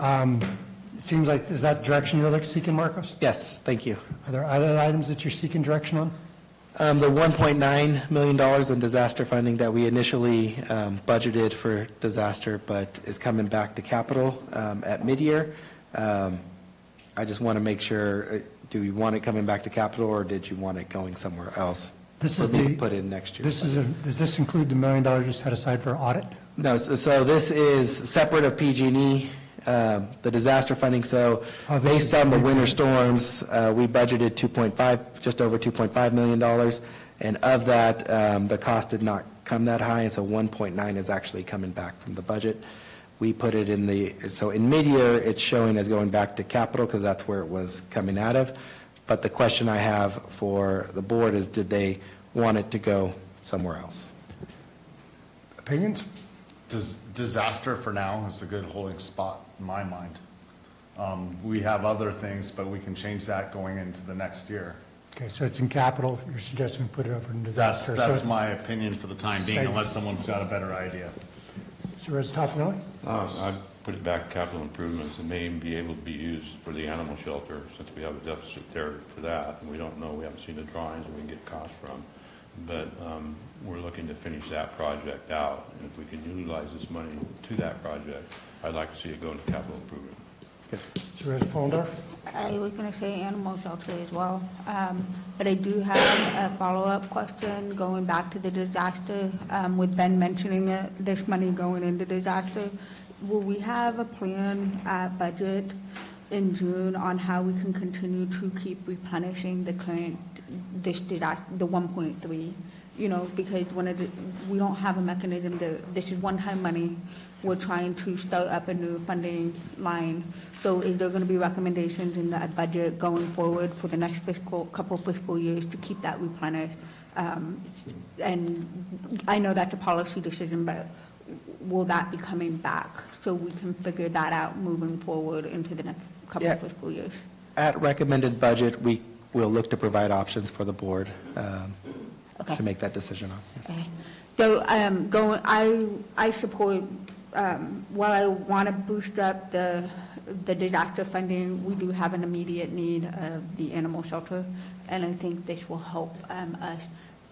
it seems like, is that direction you're seeking, Marcos? Yes, thank you. Are there other items that you're seeking direction on? The $1.9 million in disaster funding that we initially budgeted for disaster, but is coming back to capital at mid-year. I just want to make sure, do you want it coming back to capital, or did you want it going somewhere else? This is for me to the, put in next year. does this include the $1 million you set aside for audit? No, so this is separate of PG&E, the disaster funding. So based on the winter storms, we budgeted just over $2.5 million. And of that, the cost did not come that high, and so 1.9 is actually coming back from the budget. We put it in so in mid-year, it's showing as going back to capital because that's where it was coming out of. But the question I have for the board is, did they want it to go somewhere else? Opinions? Disaster for now is a good holding spot in my mind. We have other things, but we can change that going into the next year. Okay, so it's in capital. You're suggesting put it over in disaster. That's my opinion for the time being, unless someone's got a better idea. Supervisor Toffenelli? I'd put it back capital improvements. It may even be able to be used for the animal shelter, since we have a deficit there for that. And we don't know, we haven't seen the drawings and we can get costs from. But we're looking to finish that project out. And if we can utilize this money to that project, I'd like to see it go into capital improvement. Supervisor Fullendorf? I was going to say animal shelter as well, but I do have a follow-up question going back to the disaster. With Ben mentioning this money going into disaster, will we have a plan at budget in June on how we can continue to keep replenishing the current, the 1.3? You know, because we don't have a mechanism this is one-time money. We're trying to start up a new funding line. So is there going to be recommendations in the budget going forward for the next couple fiscal years to keep that replenished? And I know that's a policy decision, but will that be coming back so we can figure that out moving forward into the next couple of fiscal years? At recommended budget, we will look to provide options for the board to make that decision on. Yes. Okay. So I support, while I want to boost up the disaster funding, we do have an immediate need of the animal shelter, and I think this will help us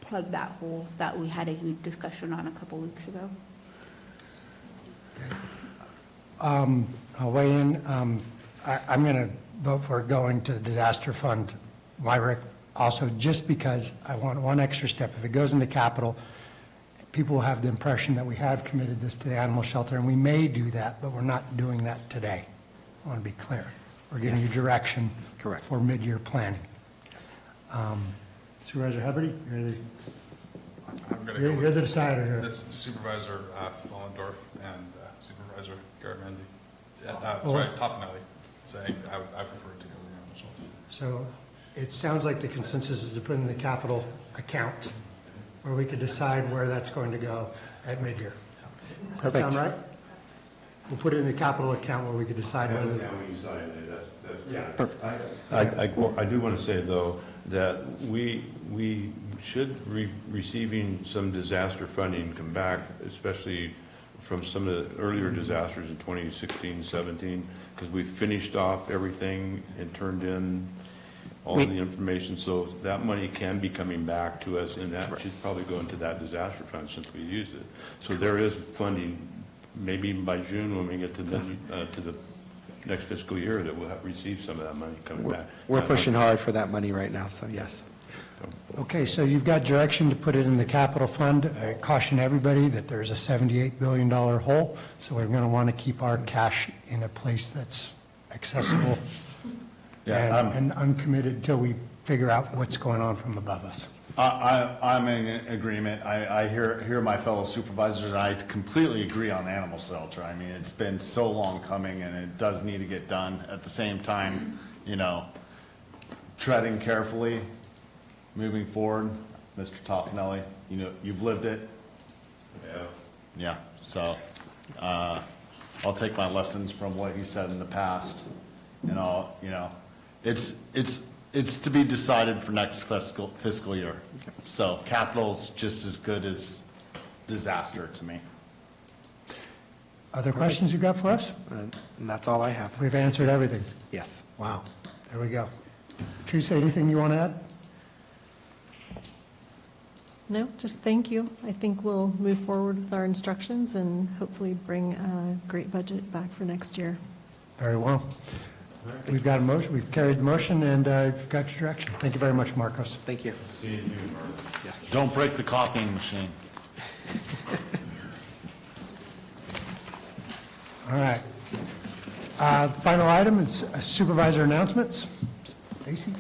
plug that hole that we had a huge discussion on a couple weeks ago. I'll weigh in. I'm going to vote for going to the disaster fund. Also, just because I want one extra step. If it goes into capital, people will have the impression that we have committed this to the animal shelter, and we may do that, but we're not doing that today. I want to be clear. We're giving you direction for mid-year planning. Yes. Supervisor Hubbard, I'm you're the decider here. This Supervisor Fullendorf and Supervisor Garamendi. Sorry, Toffenelli, saying I prefer to go to the animal shelter. So it sounds like the consensus is to put in the capital account where we could decide where that's going to go at mid-year. Does that sound right? We'll put it in the capital account where we could decide whether. Yeah, perfect. I do want to say, though, that we should receiving some disaster funding come back, especially from some of the earlier disasters in 2016, 17, because we finished off everything and turned in all the information, so that money can be coming back to us, and that should probably go into that disaster fund since we used it. So there is funding, maybe even by June when we get to the next fiscal year, that we'll have received some of that money coming back. We're pushing hard for that money right now, so yes. Okay, so you've got direction to put it in the capital fund. I caution everybody that there's a $78 billion hole, so we're going to want to keep our cash in a place that's accessible and uncommitted until we figure out what's going on from above us. I'm in agreement. I hear my fellow supervisors, and I completely agree on animal shelter. I mean, it's been so long coming, and it does need to get done. At the same time, you know, treading carefully, moving forward. Mr. Toffenelli, you know, you've lived it. Yeah. Yeah, so I'll take my lessons from what he said in the past, and I'll, you know, it's to be decided for next fiscal year. So capital's just as good as disaster to me. Other questions you got for us? And that's all I have. We've answered everything. Yes. Wow, there we go. Teresa, anything you want to add? No, just thank you. I think we'll move forward with our instructions and hopefully bring a great budget back for next year. Very well. We've got a motion, we've carried the motion, and you've got your direction. Thank you very much, Marcos. Thank you. See you in June, Mark. Yes. Don't break the copying machine. All right. Final item is supervisor announcements. Stacy?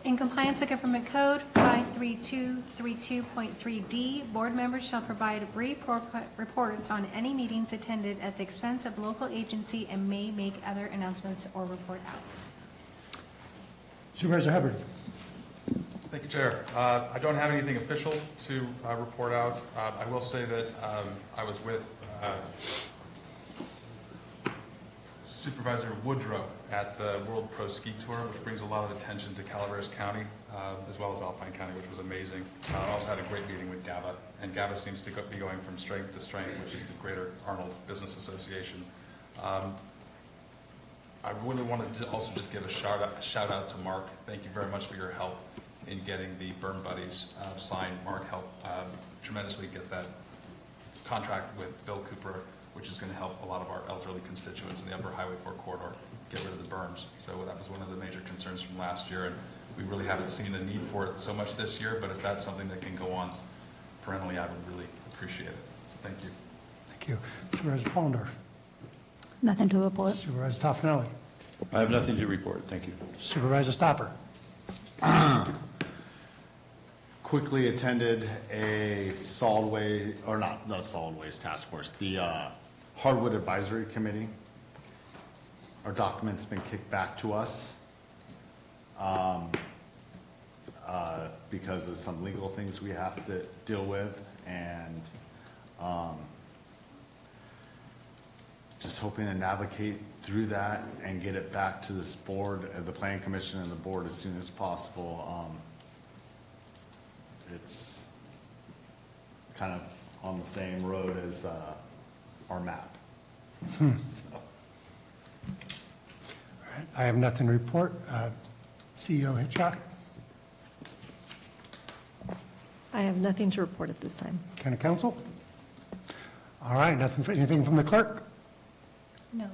In compliance with Government Code 53232.3D, board members shall provide brief reports on any meetings attended at the expense of local agency and may make other announcements or report out. Supervisor Hubbard? Thank you, Chair. I don't have anything official to report out. I will say that I was with Supervisor Woodrow at the World Pro Ski Tour, which brings a lot of attention to Calaveras County, as well as Alpine County, which was amazing. I also had a great meeting with GABA, and GABA seems to be going from strength to strength, which is the Greater Arnold Business Association. I really wanted to also just give a shout out to Mark. Thank you very much for your help in getting the Burn Buddies signed. Mark helped tremendously get that contract with Bill Cooper, which is going to help a lot of our elderly constituents in the Upper Highway 4 corridor get rid of the berms. So that was one of the major concerns from last year, and we really haven't seen a need for it so much this year, but if that's something that can go on perennially, I would really appreciate it. So thank you. Thank you. Supervisor Follendorf? Nothing to report. Supervisor Toffenelli? I have nothing to report. Thank you. Supervisor Stopper? Quickly attended a solid waste, or not the solid waste task force, the hardwood advisory committee. Our document's been kicked back to us because of some legal things we have to deal with, and just hoping to navigate through that and get it back to this board, the planning commission and the board as soon as possible. It's kind of on the same road as our map. So. All right. I have nothing to report. CEO Hitchcock? I have nothing to report at this time. County Council? All right, anything from the clerk? No.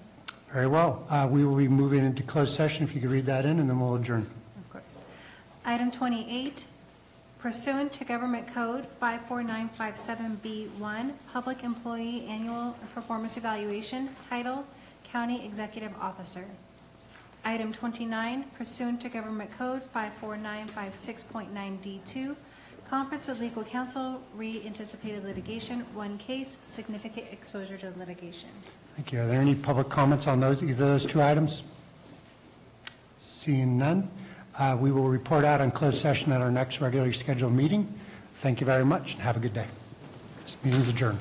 Very well. We will be moving into closed session. If you could read that in, and then we'll adjourn. Of course. Item 28, pursuant to Government Code 54957B1, Public Employee Annual Performance Evaluation, Title, County Executive Officer. Item 29, pursuant to Government Code 54956.9D2, Conference with Legal Counsel, re-anticipated litigation, one case, significant exposure to litigation. Thank you. Are there any public comments on either of those two items? Seeing none, we will report out on closed session at our next regularly scheduled meeting. Thank you very much and have a good day. This meeting is adjourned.